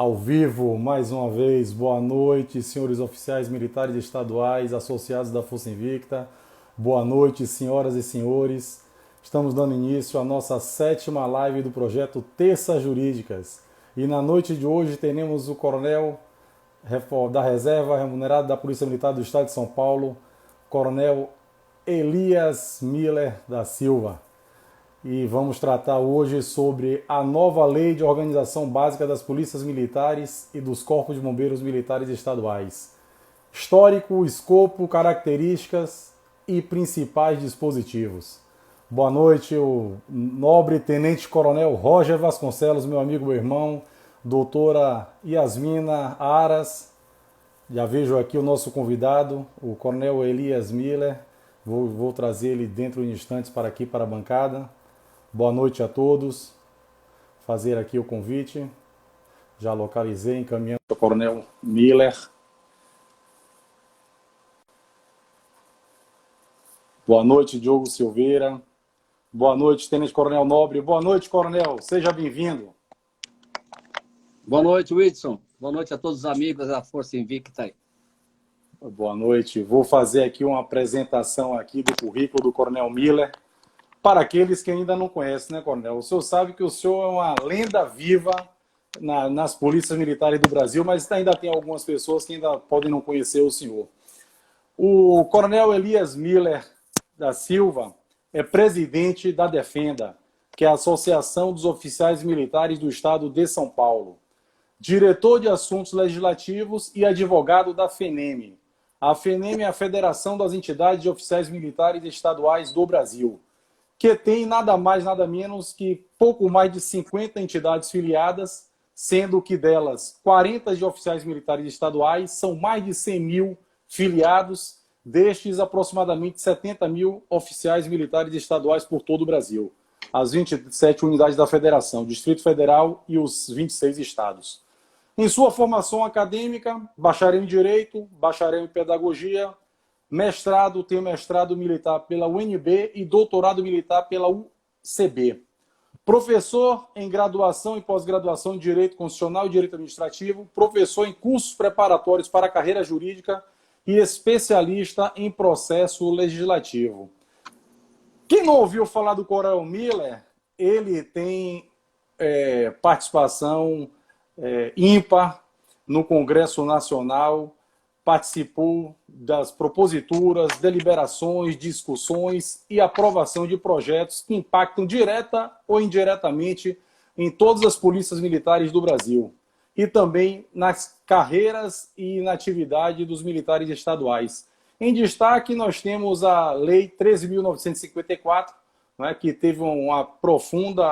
Ao vivo, mais uma vez, boa noite, senhores oficiais militares estaduais, associados da Força Invicta. Boa noite, senhoras e senhores. Estamos dando início à nossa 7ª live do projeto Terças Jurídicas. E na noite de hoje teremos o coronel da Reserva Remunerado da Polícia Militar do Estado de São Paulo, coronel Elias Miller da Silva. E vamos tratar hoje sobre a nova Lei de Organização Básica das Polícias Militares e dos Corpos de Bombeiros Militares Estaduais. Histórico, escopo, características e principais dispositivos. Boa noite, o nobre Tenente Coronel Roger Vasconcelos, meu amigo, meu irmão, doutora Yasmina Aras. Já vejo aqui o nosso convidado, o Coronel Elias Miller. Vou trazer ele dentro de instantes para aqui, para a bancada. Boa noite a todos. Fazer aqui o convite. Já localizei, encaminhando o Coronel Miller. Boa noite, Diogo Silveira. Boa noite, Tenente Coronel Nobre. Boa noite, Coronel. Seja bem-vindo. Boa noite, Whitson. Boa noite a todos os amigos da Força Invicta. Boa noite. Vou fazer aqui uma apresentação aqui do currículo do Coronel Miller. Para aqueles que ainda não conhecem, né, Coronel? O senhor sabe que o senhor é uma lenda viva nas polícias militares do Brasil, mas ainda tem algumas pessoas que ainda podem não conhecer o senhor. O Coronel Elias Miller da Silva é presidente da Defenda, que é a Associação dos Oficiais Militares do Estado de São Paulo. Diretor de Assuntos Legislativos e advogado da FENEM. A FENEM é a Federação das Entidades de Oficiais Militares Estaduais do Brasil, que tem nada mais, nada menos que pouco mais de 50 entidades filiadas, sendo que delas 40 de oficiais militares estaduais, são mais de 100 mil filiados, destes aproximadamente 70 mil oficiais militares estaduais por todo o Brasil. As 27 unidades da Federação, Distrito Federal e os 26 estados. Em sua formação acadêmica, bacharel em Direito, bacharel em Pedagogia, tem mestrado militar pela UNB e doutorado militar pela UCB. Professor em graduação e pós-graduação em Direito Constitucional e Direito Administrativo, professor em cursos preparatórios para a carreira jurídica e especialista em processo legislativo. Quem não ouviu falar do Coronel Miller, ele tem participação ímpar no Congresso Nacional, participou das proposituras, deliberações, discussões e aprovação de projetos que impactam direta ou indiretamente em todas as polícias militares do Brasil e também nas carreiras e na atividade dos militares estaduais. Em destaque, nós temos a Lei 13.954, né, que teve um profundo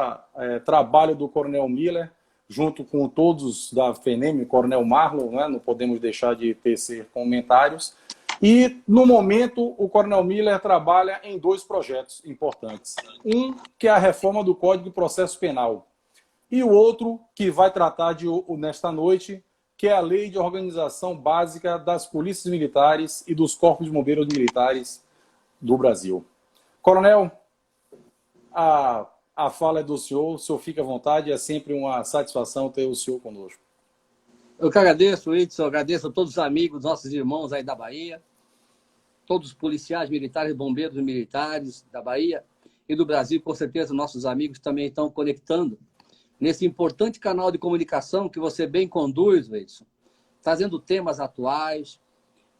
trabalho do Coronel Miller, junto com todos da FENEM, Coronel Marlon, né? Não podemos deixar de tecer comentários. E, no momento, o Coronel Miller trabalha em 2 projetos importantes. Um, que é a reforma do Código de Processo Penal. E o outro, que vai tratar nesta noite, que é a Lei de Organização Básica das Polícias Militares e dos Corpos de Bombeiros Militares do Brasil. Coronel, a fala é do senhor fica à vontade, é sempre uma satisfação ter o senhor conosco. Eu que agradeço, Whitson, agradeço a todos os amigos, nossos irmãos aí da Bahia, todos os policiais militares, bombeiros militares da Bahia e do Brasil, com certeza nossos amigos também estão conectando nesse importante canal de comunicação que você bem conduz, Whitson, trazendo temas atuais,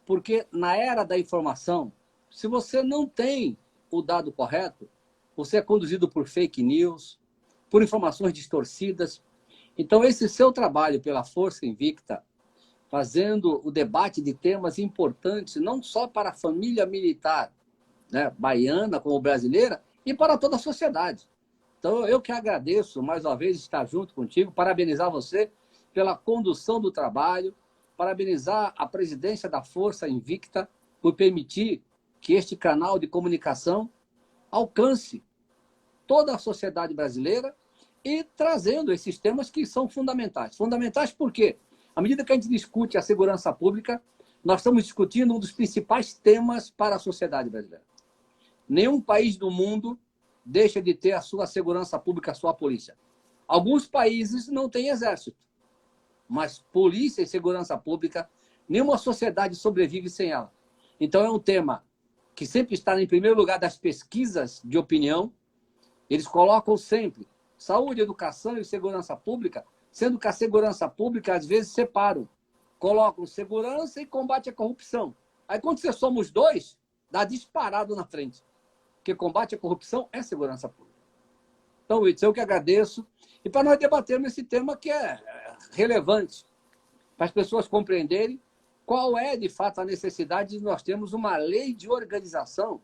porque na era da informação, se você não tem o dado correto, você é conduzido por fake news, por informações distorcidas. Então, esse seu trabalho pela Força Invicta, fazendo o debate de temas importantes, não só para a família militar, né, baiana como brasileira, e para toda a sociedade. Então, eu que agradeço, mais uma vez, estar junto contigo, parabenizar você pela condução do trabalho, parabenizar a presidência da Força Invicta por permitir que este canal de comunicação alcance toda a sociedade brasileira e trazendo esses temas que são fundamentais. Fundamentais por quê? À medida que a gente discute a segurança pública, nós estamos discutindo um dos principais temas para a sociedade brasileira. Nenhum país do mundo deixa de ter a sua segurança pública, a sua polícia. Alguns países não têm exército. mas polícia e segurança pública, nenhuma sociedade sobrevive sem ela. Então é um tema que sempre está em primeiro lugar das pesquisas de opinião. Eles colocam sempre saúde, educação e segurança pública, sendo que a segurança pública às vezes separam. Colocam segurança e combate à corrupção. Aí quando você soma os dois, dá disparado na frente. Porque combate à corrupção é segurança pública. Então, Whitson, eu que agradeço. E para nós debatermos esse tema que é relevante, para as pessoas compreenderem qual é, de fato, a necessidade de nós termos uma lei de organização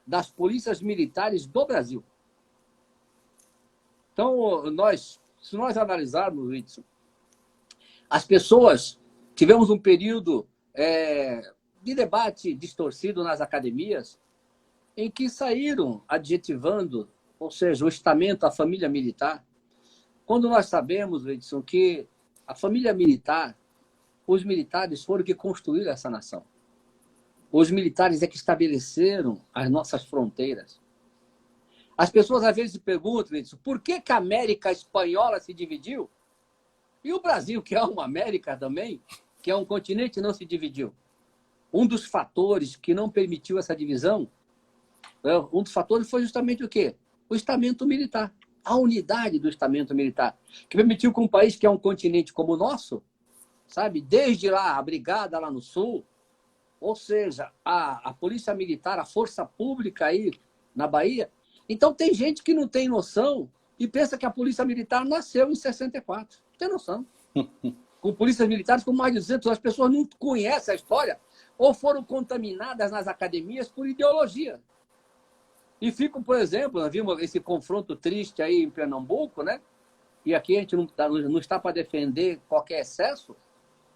das polícias militares do Brasil. Então, se nós analisarmos, Whitson, as pessoas, tivemos um período de debate distorcido nas academias, em que saíram adjetivando, ou seja, o estamento, a família militar, quando nós sabemos, Edson, que a família militar, os militares foram que construíram essa nação. Os militares é que estabeleceram as nossas fronteiras. As pessoas às vezes se perguntam, Edson, por que a América Espanhola se dividiu? E o Brasil, que é uma América também, que é um continente, não se dividiu. Um dos fatores que não permitiu essa divisão, um dos fatores foi justamente o quê? O estamento militar. A unidade do estamento militar, que permitiu que um país que é um continente como o nosso, sabe, desde lá, a brigada lá no sul, ou seja, a polícia militar, a força pública aí na Bahia. Então tem gente que não tem noção e pensa que a polícia militar nasceu em 64. Não tem noção. Com polícias militares com mais de 200 anos, as pessoas não conhecem a história ou foram contaminadas nas academias por ideologia. E ficam, por exemplo, nós vimos esse confronto triste aí em Pernambuco, né? E aqui a gente não está para defender qualquer excesso.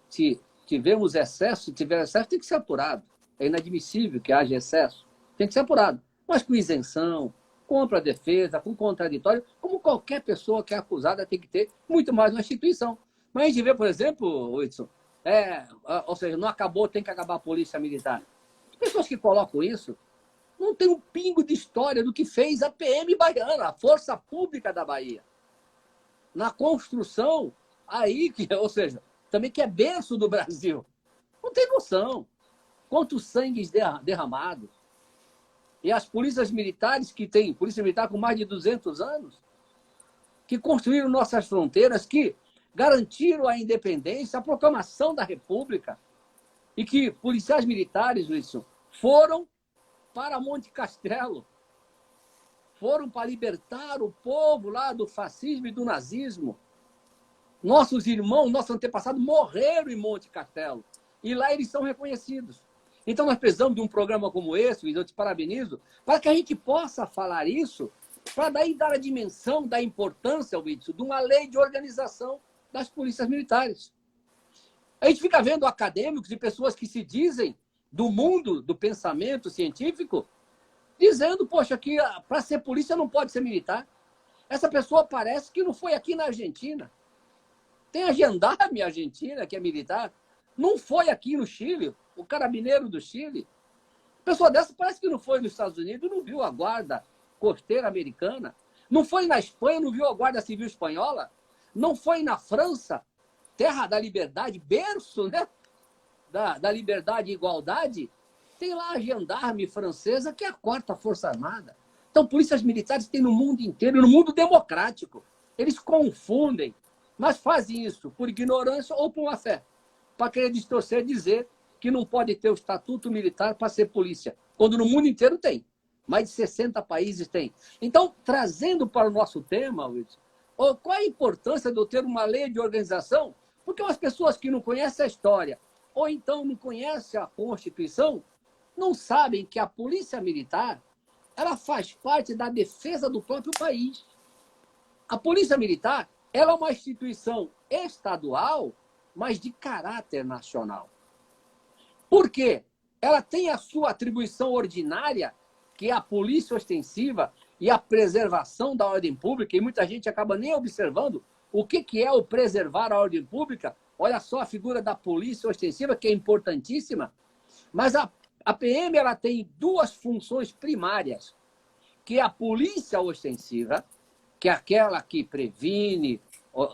Se tivermos excesso, se tiver excesso, tem que ser apurado. É inadmissível que haja excesso. Tem que ser apurado. Mas com isenção, com ampla defesa, com contraditório, como qualquer pessoa que é acusada tem que ter, muito mais uma instituição. Mas a gente vê, por exemplo, Whitson, ou seja, não acabou, tem que acabar a polícia militar. As pessoas que colocam isso não tem um pingo de história do que fez a PM baiana, a Força Pública da Bahia. Na construção, aí, ou seja, também que é berço do Brasil. Não tem noção. Quantos sangues derramados. E as polícias militares que têm, polícia militar com mais de 200 anos, que construíram nossas fronteiras, que garantiram a independência, a proclamação da República, e que policiais militares, Wilson, foram para Monte Castelo, foram para libertar o povo lá do fascismo e do nazismo. Nossos irmãos, nossos antepassados morreram em Monte Castelo, e lá eles são reconhecidos. Então nós precisamos de um programa como esse, eu te parabenizo, para que a gente possa falar isso, para daí dar a dimensão da importância, Wilson, de uma lei de organização das polícias militares. A gente fica vendo acadêmicos e pessoas que se dizem do mundo do pensamento científico, dizendo, poxa, que para ser polícia não pode ser militar. Essa pessoa parece que não foi aqui na Argentina. Tem a gendarme argentina, que é militar, não foi aqui no Chile, o carabineiro do Chile. Pessoa dessa parece que não foi nos Estados Unidos, não viu a guarda costeira americana, não foi na Espanha, não viu a guarda civil espanhola, não foi na França, terra da liberdade, berço, né? Da liberdade e igualdade, tem lá a gendarme francesa, que é a 4ª Força Armada. Então, polícias militares tem no mundo inteiro, no mundo democrático. Eles confundem, mas fazem isso por ignorância ou por má fé, para querer distorcer e dizer que não pode ter o estatuto militar para ser polícia, quando no mundo inteiro tem. Mais de 60 países tem. Então, trazendo para o nosso tema, Wilson, qual a importância de eu ter uma lei de organização? Porque as pessoas que não conhecem a história, ou então não conhecem a Constituição, não sabem que a polícia militar ela faz parte da defesa do próprio país. A polícia militar ela é uma instituição estadual, mas de caráter nacional. Por quê? Ela tem a sua atribuição ordinária, que é a polícia ostensiva e a preservação da ordem pública, e muita gente acaba nem observando o que é o preservar a ordem pública. Olha só a figura da polícia ostensiva, que é importantíssima, mas a PM ela tem 2 funções primárias, que é a polícia ostensiva, que é aquela que previne,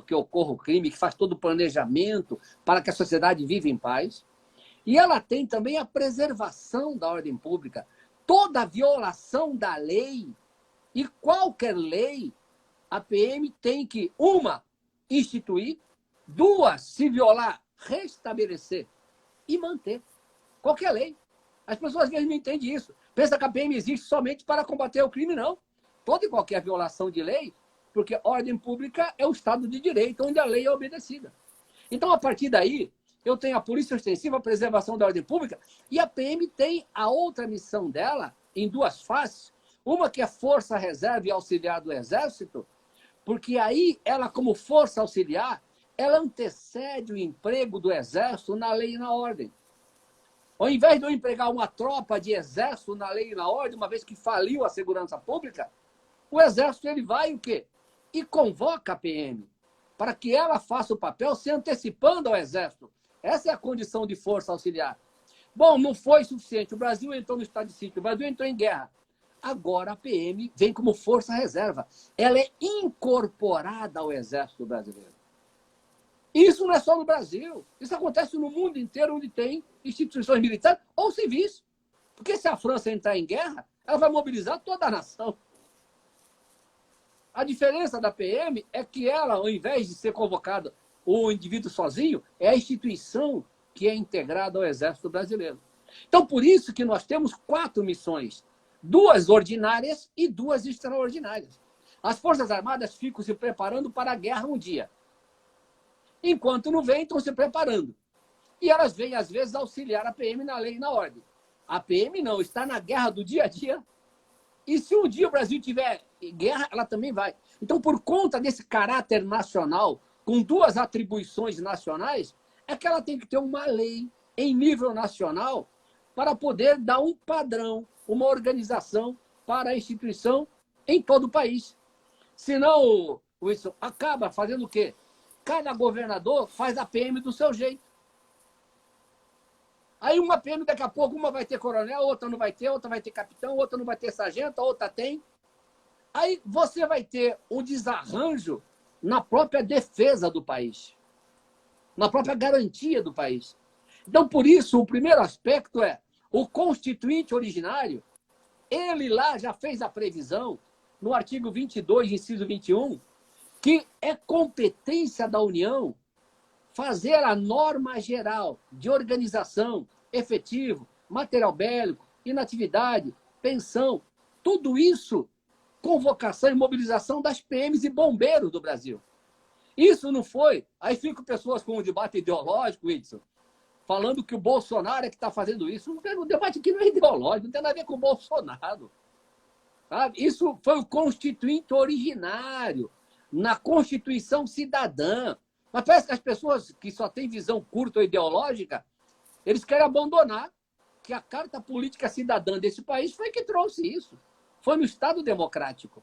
que ocorra o crime, que faz todo o planejamento para que a sociedade viva em paz. E ela tem também a preservação da ordem pública. Toda violação da lei, e qualquer lei, a PM tem que, uma, instituir, duas, se violar, restabelecer e manter. Qualquer lei. As pessoas às vezes não entendem isso. Pensa que a PM existe somente para combater o crime, não. Toda e qualquer violação de lei, porque ordem pública é o Estado de Direito, onde a lei é obedecida. Então, a partir daí, eu tenho a Polícia Ostensiva, a preservação da ordem pública, e a PM tem a outra missão dela, em duas faces, uma que é força, reserva e auxiliar do Exército, porque aí ela, como força auxiliar, ela antecede o emprego do Exército na lei e na ordem. Ao invés de eu empregar uma tropa de Exército na lei e na ordem, uma vez que faliu a segurança pública, o Exército ele vai o quê? E convoca a PM, para que ela faça o papel se antecipando ao Exército. Essa é a condição de força auxiliar. Bom, não foi suficiente. O Brasil entrou no estado de sítio, o Brasil entrou em guerra. Agora a PM vem como força reserva. Ela é incorporada ao Exército brasileiro. Isso não é só no Brasil. Isso acontece no mundo inteiro, onde tem instituições militares ou civis. Porque se a França entrar em guerra, ela vai mobilizar toda a nação. A diferença da PM é que ela, ao invés de ser convocada o indivíduo sozinho, é a instituição que é integrada ao Exército Brasileiro. Então, por isso que nós temos 4 missões, 2 ordinárias e 2 extraordinárias. As Forças Armadas ficam se preparando para a guerra um dia. Enquanto não vêm, estão se preparando. E elas vêm, às vezes, auxiliar a PM na lei e na ordem. A PM não, está na guerra do dia a dia. E se um dia o Brasil tiver guerra, ela também vai. Então, por conta desse caráter nacional, com 2 atribuições nacionais, é que ela tem que ter uma lei em nível nacional para poder dar um padrão, uma organização para a instituição em todo o país. Senão, isso acaba fazendo o quê? Cada governador faz a PM do seu jeito. Aí uma PM, daqui a pouco, uma vai ter coronel, outra não vai ter, outra vai ter capitão, outra não vai ter sargento, outra tem. Aí você vai ter um desarranjo na própria defesa do país, na própria garantia do país. Então, por isso, o primeiro aspecto é o constituinte originário, ele lá já fez a previsão, no artigo 22, inciso 21, que é competência da União fazer a norma geral de organização, efetivo, material bélico, inatividade, pensão, tudo isso, convocação e mobilização das PMs e bombeiros do Brasil. Isso não foi... Aí ficam pessoas com um debate ideológico, Whitson, falando que o Bolsonaro é que está fazendo isso. O debate aqui não é ideológico, não tem nada a ver com o Bolsonaro. Sabe? Isso foi o constituinte originário, na Constituição Cidadã. Mas parece que as pessoas que só têm visão curta ou ideológica, eles querem abandonar que a Carta Política Cidadã desse país foi que trouxe isso. Foi no Estado Democrático.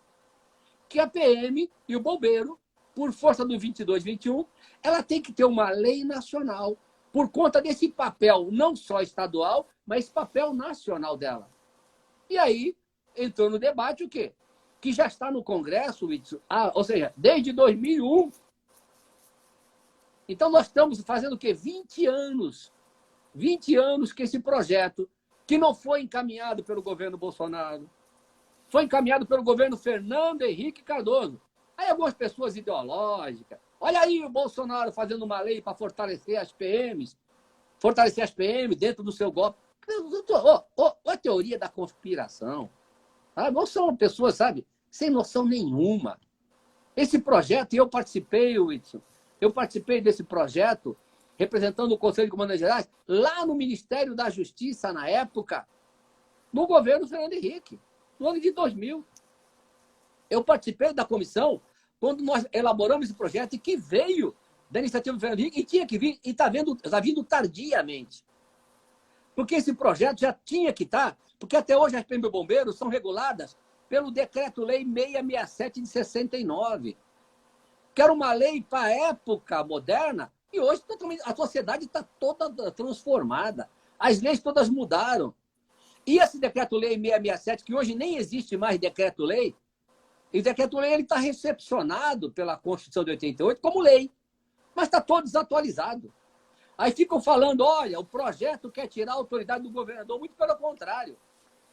Que a PM e o bombeiro, por força do 22, 21, ela tem que ter uma lei nacional, por conta desse papel não só estadual, mas papel nacional dela. E aí entrou no debate o quê? Que já está no Congresso, ou seja, desde 2001. Então, nós estamos fazendo o quê? 20 anos. 20 anos que esse projeto, que não foi encaminhado pelo governo Bolsonaro, foi encaminhado pelo governo Fernando Henrique Cardoso. Aí algumas pessoas ideológicas. Olha aí o Bolsonaro fazendo uma lei para fortalecer as PMs dentro do seu golpe. A teoria da conspiração. Não são pessoas, sabe, sem noção nenhuma. Esse projeto, e eu participei, Whitson, eu participei desse projeto, representando o Conselho de Comandantes Gerais, lá no Ministério da Justiça, na época, no governo Fernando Henrique, no ano de 2000. Eu participei da comissão quando nós elaboramos esse projeto e que veio da iniciativa do Fernando Henrique e tinha que vir, e está vindo tardiamente. Porque esse projeto já tinha que estar, porque até hoje as PMs bombeiros são reguladas pelo Decreto-Lei 667 de 69, que era uma lei para a época moderna, e hoje a sociedade está toda transformada. As leis todas mudaram. E esse Decreto-Lei 667, que hoje nem existe mais Decreto-Lei, E o decreto-lei está recepcionado pela Constituição de 88 como lei, mas está todo desatualizado. Aí ficam falando, olha, o projeto quer tirar a autoridade do governador, muito pelo contrário.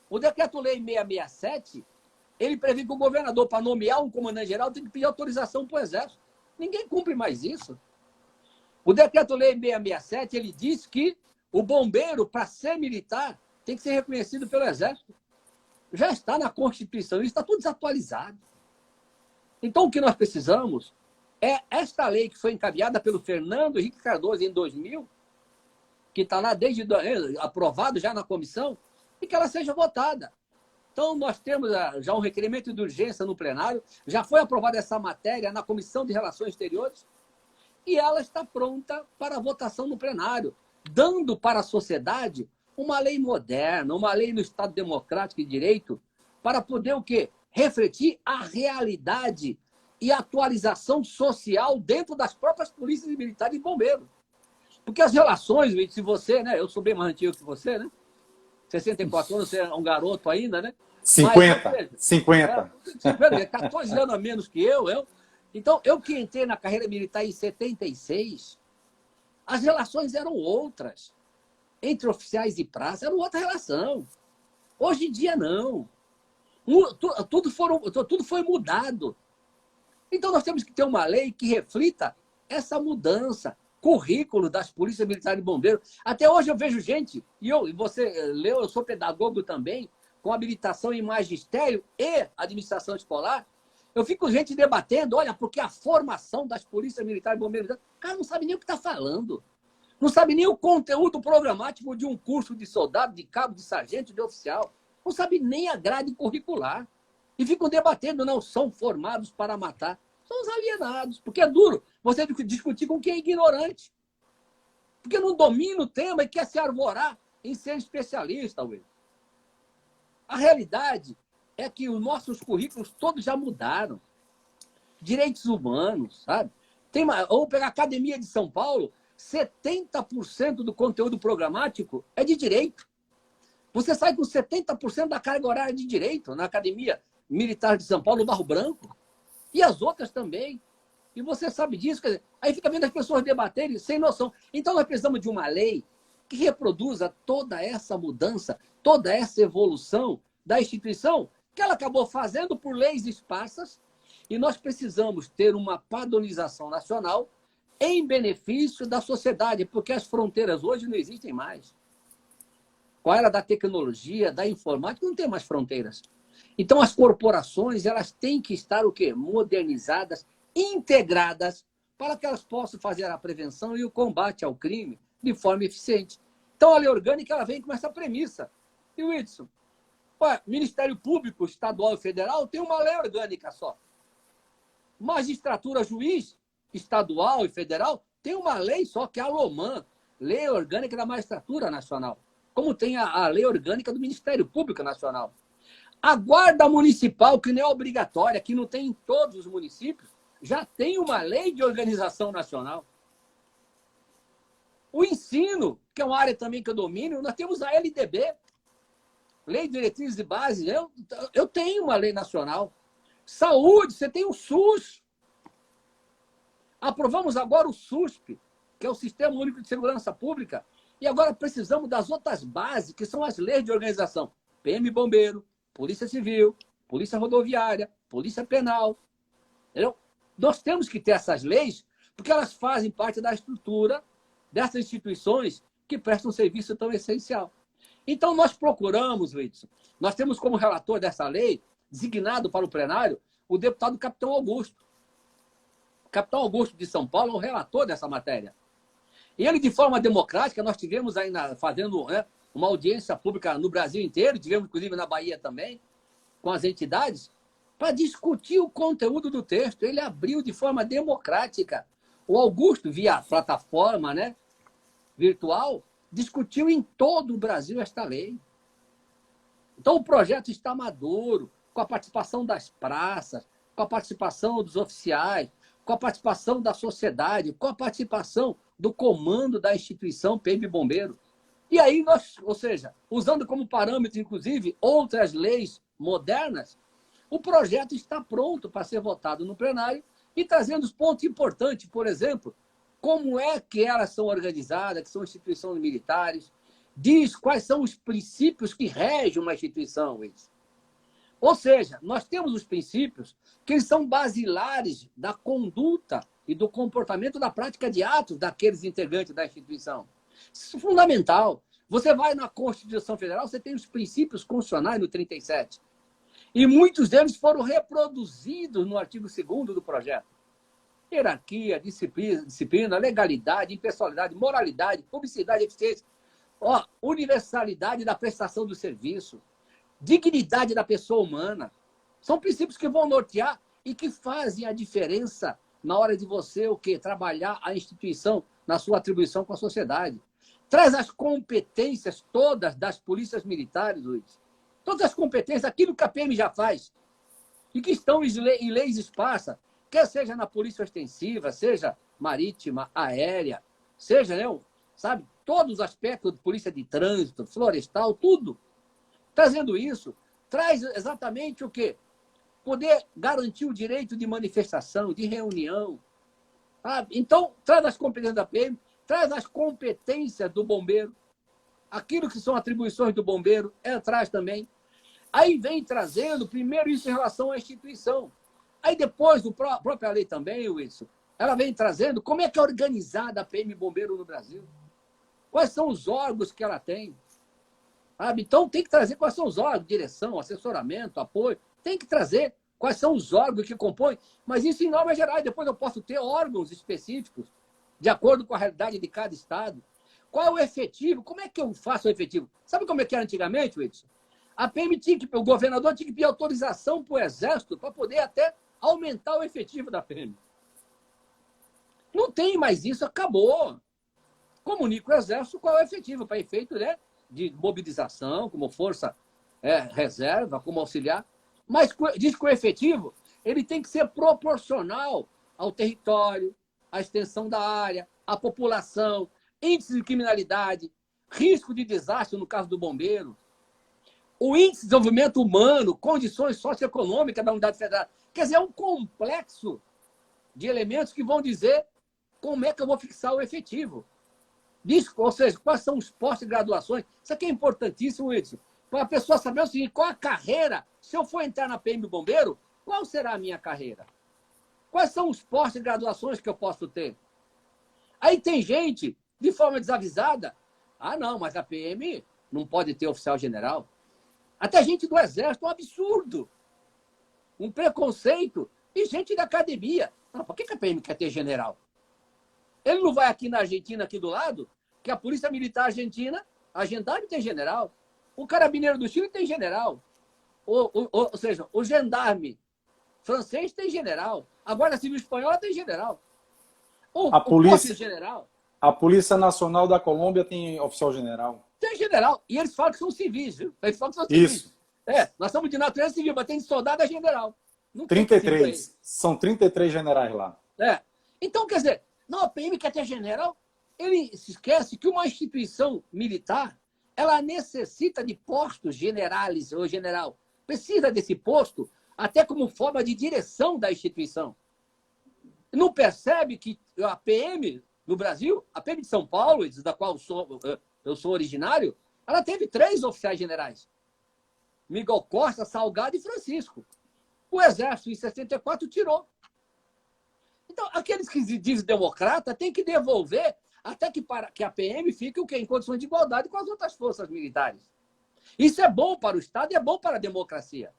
O decreto-lei 667, ele prevê que o governador, para nomear um comandante-geral, tem que pedir autorização para o Exército. Ninguém cumpre mais isso. O decreto-lei 667, ele diz que o bombeiro, para ser militar, tem que ser reconhecido pelo Exército. Já está na Constituição, isso está tudo desatualizado. Então, o que nós precisamos é esta lei que foi encaminhada pelo Fernando Henrique Cardoso em 2000, que está lá desde aprovado já na comissão, e que ela seja votada. Então, nós temos já um requerimento de urgência no plenário, já foi aprovada essa matéria na Comissão de Relações Exteriores, e ela está pronta para votação no plenário, dando para a sociedade uma lei moderna, uma lei no Estado Democrático e Direito, para poder o quê? Refletir a realidade e atualização social dentro das próprias polícias militares e bombeiros. Porque as relações, se você, né? Eu sou bem mais antigo que você, né? 64 anos, você é um garoto ainda, né? 50. Mas, 50. 14 anos a menos que eu. Então, eu que entrei na carreira militar em 76, as relações eram outras. Entre oficiais e praça, era outra relação. Hoje em dia, não. Tudo foi mudado. Então, nós temos que ter uma lei que reflita essa mudança. Currículo das polícias militares e bombeiros. Até hoje eu vejo gente, e você leu, eu sou pedagogo também, com habilitação em magistério e administração escolar. Eu fico gente debatendo, olha, porque a formação das polícias militares e bombeiros, o cara não sabe nem o que está falando. Não sabe nem o conteúdo programático de um curso de soldado, de cabo, de sargento, de oficial. Não sabe nem a grade curricular. E ficam debatendo, não, são formados para matar. São os alienados, porque é duro você discutir com quem é ignorante. Porque não domina o tema e quer se arvorar em ser especialista, Will. A realidade é que os nossos currículos todos já mudaram. Direitos humanos, sabe? Vamos pegar a Academia de São Paulo, 70% do conteúdo programático é de direito. Você sai com 70% da carga horária de direito na Academia Militar de São Paulo, no Barro Branco. E as outras também. E você sabe disso. Quer dizer, aí fica vendo as pessoas debaterem sem noção. Então, nós precisamos de uma lei que reproduza toda essa mudança, toda essa evolução da instituição, que ela acabou fazendo por leis esparsas, e nós precisamos ter uma padronização nacional em benefício da sociedade, porque as fronteiras hoje não existem mais. Com a era da tecnologia, da informática, não tem mais fronteiras. Então, as corporações, elas têm que estar o quê? Modernizadas, integradas, para que elas possam fazer a prevenção e o combate ao crime de forma eficiente. Então, a lei orgânica ela vem com essa premissa. E, Whitson, Ministério Público Estadual e Federal tem uma lei orgânica só. Magistratura, juiz estadual e federal tem uma lei só, que é a LOMAN, Lei Orgânica da Magistratura Nacional, como tem a Lei Orgânica do Ministério Público Nacional. A Guarda Municipal, que não é obrigatória, que não tem em todos os municípios, já tem uma lei de organização nacional. O ensino, que é uma área também que eu domino, nós temos a LDB, Lei de Diretrizes e Bases, eu tenho uma lei nacional. Saúde, você tem o SUS. Aprovamos agora o SUSP, que é o Sistema Único de Segurança Pública, e agora precisamos das outras bases, que são as leis de organização. PM Bombeiro, Polícia Civil, Polícia Rodoviária, Polícia Penal. Entendeu? Nós temos que ter essas leis, porque elas fazem parte da estrutura dessas instituições que prestam um serviço tão essencial. Então, nós procuramos, Wilson, nós temos como relator dessa lei, designado para o plenário, o deputado Capitão Augusto. O Capitão Augusto de São Paulo é o relator dessa matéria. E ele, de forma democrática, nós tivemos ainda fazendo uma audiência pública no Brasil inteiro, tivemos inclusive na Bahia também, com as entidades, para discutir o conteúdo do texto. Ele abriu de forma democrática. O Augusto, via plataforma virtual, discutiu em todo o Brasil esta lei. Então, o projeto está maduro, com a participação das praças, com a participação dos oficiais, com a participação da sociedade, com a participação do comando da instituição PM Bombeiro. E aí nós, ou seja, usando como parâmetro, inclusive, outras leis modernas, O projeto está pronto para ser votado no plenário e trazendo os pontos importantes, por exemplo, como é que elas são organizadas, que são instituições militares, diz quais são os princípios que regem uma instituição. Ou seja, nós temos os princípios que eles são basilares da conduta e do comportamento da prática de atos daqueles integrantes da instituição. Isso é fundamental. Você vai na Constituição Federal, você tem os princípios constitucionais no 37. E muitos deles foram reproduzidos no artigo 2º do projeto. Hierarquia, disciplina, legalidade, impessoalidade, moralidade, publicidade, eficiência, universalidade da prestação do serviço, dignidade da pessoa humana. São princípios que vão nortear e que fazem a diferença na hora de você trabalhar a instituição na sua atribuição com a sociedade. Traz as competências todas das polícias militares, Luiz. Todas as competências, aquilo que a PM já faz e que estão em leis esparsas, quer seja na polícia ostensiva, seja marítima, aérea, seja, sabe, todos os aspectos de polícia de trânsito, florestal, tudo. Trazendo isso, traz exatamente o quê? Poder garantir o direito de manifestação, de reunião. Sabe? Então, traz as competências da PM, traz as competências do bombeiro, aquilo que são atribuições do bombeiro, ela traz também. Aí vem trazendo, primeiro, isso em relação à instituição. Aí depois, a própria lei também, Wilson, ela vem trazendo como é que é organizada a PM Bombeiro no Brasil. Quais são os órgãos que ela tem. Sabe? Então, tem que trazer quais são os órgãos, direção, assessoramento, apoio. Tem que trazer quais são os órgãos que compõem. Mas isso em normas gerais. Depois eu posso ter órgãos específicos, de acordo com a realidade de cada estado. Qual é o efetivo? Como é que eu faço o efetivo? Sabe como é que era antigamente, Wilson? A PM o governador tinha que pedir autorização para o Exército para poder até aumentar o efetivo da PM. Não tem mais isso, acabou. Comunica o Exército qual é o efetivo para efeito, de mobilização, como força reserva, como auxiliar. Mas diz que o efetivo ele tem que ser proporcional ao território, à extensão da área, à população, índice de criminalidade, risco de desastre no caso do bombeiro, o índice de desenvolvimento humano, condições socioeconômicas da unidade federal. Quer dizer, é um complexo de elementos que vão dizer como é que eu vou fixar o efetivo. Ou seja, quais são os postos de graduações. Isso aqui é importantíssimo, Wilson. Para a pessoa saber o seguinte, qual a carreira, se eu for entrar na PM Bombeiro, qual será a minha carreira? Quais são os postos de graduações que eu posso ter? Aí tem gente, de forma desavisada, não, mas a PM não pode ter oficial general. Até gente do Exército, um absurdo. Um preconceito. E gente da academia. Por que a PM quer ter general? Ele não vai aqui na Argentina, aqui do lado, que a Polícia Militar Argentina, a Gendarme tem general. O Carabineiro do Chile tem general. Ou seja, o Gendarme francês tem general. A Guarda Civil Espanhola tem general. A Polícia Nacional da Colômbia tem oficial general. Tem general. E eles falam que são civis, viu? Eles falam que são civis. Isso. Nós somos de natureza civil, mas tem soldado general. Não 33. São 33 generais lá. Então, quer dizer, não, a PM quer ter general. Ele se esquece que uma instituição militar, ela necessita de postos generais ou general. Precisa desse posto até como forma de direção da instituição. Não percebe que a PM no Brasil, a PM de São Paulo, da qual eu sou originário, ela teve 3 oficiais generais. Miguel Costa, Salgado e Francisco. O Exército, em 64, tirou. Então, aqueles que dizem democrata têm que devolver até que a PM fique em condições de igualdade com as outras forças militares. Isso é bom para o Estado e é bom para a democracia.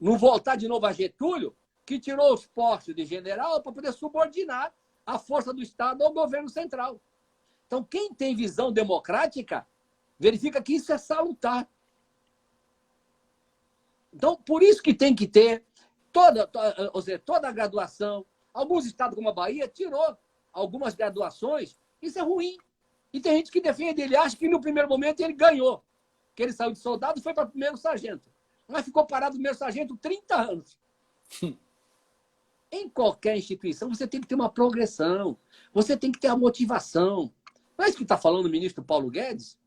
Não voltar de novo a Getúlio, que tirou os postos de general para poder subordinar a força do Estado ao governo central. Então, quem tem visão democrática, verifica que isso é salutar. Então, por isso que tem que ter toda a graduação. Alguns estados, como a Bahia, tirou algumas graduações. Isso é ruim. E tem gente que defende, ele acha que no primeiro momento ele ganhou. Que ele saiu de soldado e foi para primeiro sargento. Mas ficou parado no primeiro sargento 30 anos. Em qualquer instituição, você tem que ter uma progressão. Você tem que ter a motivação. Não é isso que está falando o ministro Paulo Guedes?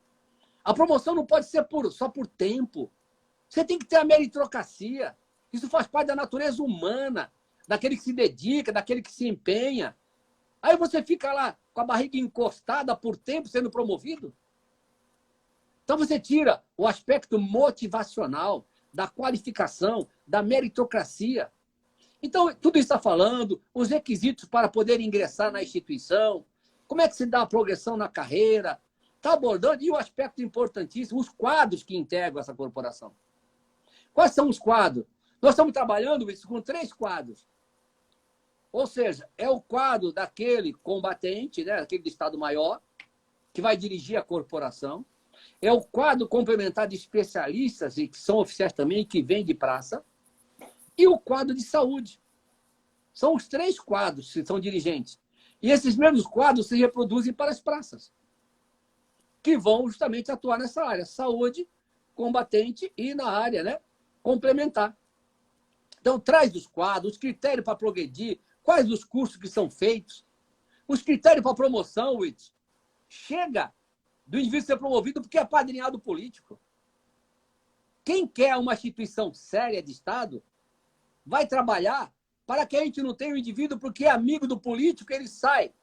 A promoção não pode ser só por tempo. Você tem que ter a meritocracia. Isso faz parte da natureza humana, daquele que se dedica, daquele que se empenha. Aí você fica lá com a barriga encostada por tempo sendo promovido. Então você tira o aspecto motivacional, da qualificação, da meritocracia. Então, tudo isso está falando, os requisitos para poder ingressar na instituição, como é que se dá a progressão na carreira, está abordando, e o aspecto importantíssimo, os quadros que integram essa corporação. Quais são os quadros? Nós estamos trabalhando isso com 3 quadros. Ou seja, é o quadro daquele combatente, né, aquele de Estado-Maior, que vai dirigir a corporação. É o quadro complementar de especialistas, e que são oficiais também, que vêm de praça. E o quadro de saúde. São os 3 quadros que são dirigentes. E esses mesmos quadros se reproduzem para as praças, que vão justamente atuar nessa área, saúde, combatente e na área, né, complementar. Então, traz os quadros, os critérios para progredir, quais os cursos que são feitos, os critérios para promoção, Whit. Chega do indivíduo ser promovido porque é padrinhado político. Quem quer uma instituição séria de Estado vai trabalhar para que a gente não tenha um indivíduo porque é amigo do político, ele sai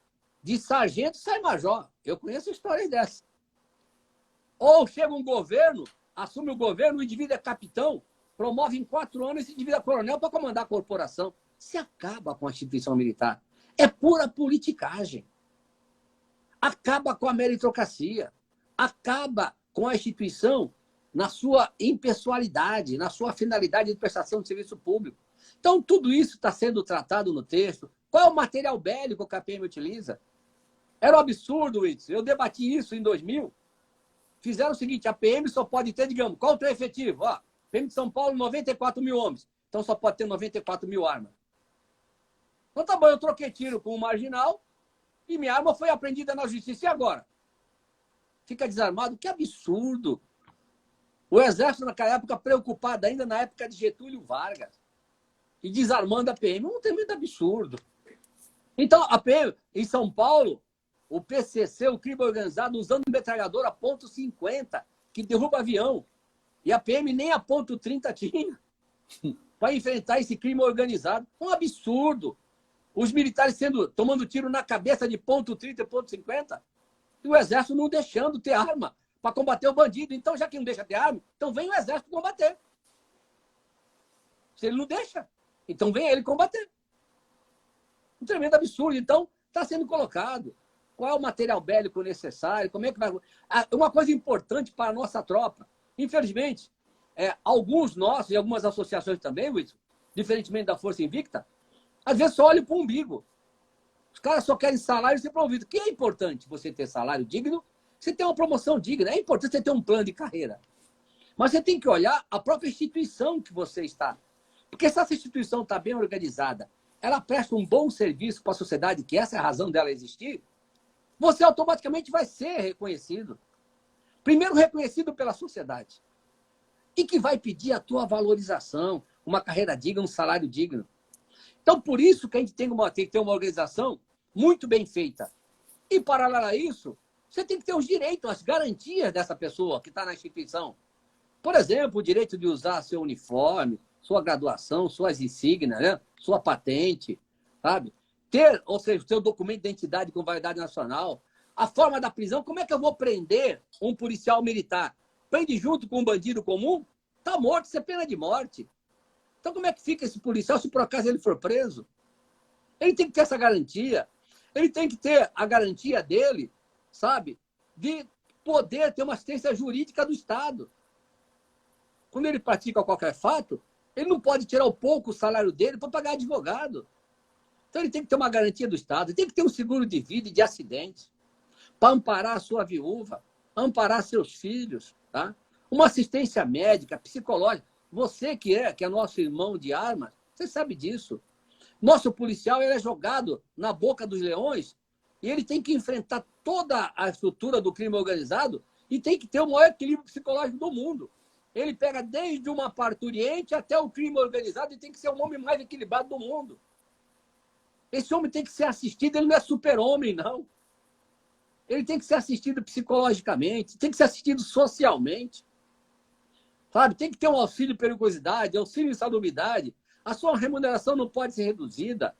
de sargento e sai major. Eu conheço histórias dessas. Ou chega um governo, assume o governo, o indivíduo é capitão, promove em 4 anos esse indivíduo é coronel para comandar a corporação. Se acaba com a instituição militar. É pura politicagem. Acaba com a meritocracia. Acaba com a instituição na sua impessoalidade, na sua finalidade de prestação de serviço público. Então, tudo isso está sendo tratado no texto. Qual é o material bélico que a PM utiliza? Era um absurdo isso. Eu debati isso em 2000. Fizeram o seguinte, a PM só pode ter, digamos, contra efetivo. Ó, PM de São Paulo, 94 mil homens. Então, só pode ter 94 mil armas. Então, tá bom, eu troquei tiro com um marginal e minha arma foi apreendida na justiça. E agora? Fica desarmado? Que absurdo! O Exército, naquela época, preocupado ainda na época de Getúlio Vargas, e desarmando a PM. Um tremendo absurdo. Então, a PM, em São Paulo, o PCC, o crime organizado, usando metralhadora .50, que derruba avião. E a PM nem a .30 tinha para enfrentar esse crime organizado. Um absurdo. Os militares tomando tiro na cabeça de .30 e .50, e o Exército não deixando ter arma para combater o bandido. Então, já que não deixa ter arma, então vem o Exército combater. Se ele não deixa, então vem ele combater. Um tremendo absurdo. Então, está sendo colocado. Qual é o material bélico necessário? Como é que vai... Uma coisa importante para a nossa tropa. Infelizmente, alguns nossos e algumas associações também, Wilson, diferentemente da Força Invicta, às vezes só olham para o umbigo. Os caras só querem salário e ser promovido. Que é importante você ter salário digno, você ter uma promoção digna. É importante você ter um plano de carreira. Mas você tem que olhar a própria instituição que você está. Porque se essa instituição está bem organizada, ela presta um bom serviço para a sociedade, que essa é a razão dela existir, você automaticamente vai ser reconhecido. Primeiro reconhecido pela sociedade. E que vai pedir a tua valorização, uma carreira digna, um salário digno. Então, por isso que a gente tem que ter uma organização muito bem feita. E, paralelo a isso, você tem que ter os direitos, as garantias dessa pessoa que está na instituição. Por exemplo, o direito de usar seu uniforme, sua graduação, suas insígnias, né? Sua patente, sabe? Ter, ou seja, o seu documento de identidade com validade nacional. A forma da prisão, como é que eu vou prender um policial militar? Prende junto com um bandido comum? Está morto, isso é pena de morte. Então, como é que fica esse policial se por acaso ele for preso? Ele tem que ter essa garantia. Ele tem que ter a garantia dele, sabe? De poder ter uma assistência jurídica do Estado. Quando ele pratica qualquer fato, ele não pode tirar o pouco salário dele para pagar advogado. Então, ele tem que ter uma garantia do Estado. Ele tem que ter um seguro de vida e de acidente para amparar a sua viúva, amparar seus filhos, tá? Uma assistência médica, psicológica. Você que é nosso irmão de armas, você sabe disso. Nosso policial ele é jogado na boca dos leões e ele tem que enfrentar toda a estrutura do crime organizado e tem que ter o maior equilíbrio psicológico do mundo. Ele pega desde uma parturiente até o crime organizado e tem que ser o homem mais equilibrado do mundo. Esse homem tem que ser assistido, ele não é super-homem, não. Ele tem que ser assistido psicologicamente, tem que ser assistido socialmente. Sabe? Tem que ter um auxílio periculosidade, auxílio insalubridade. A sua remuneração não pode ser reduzida.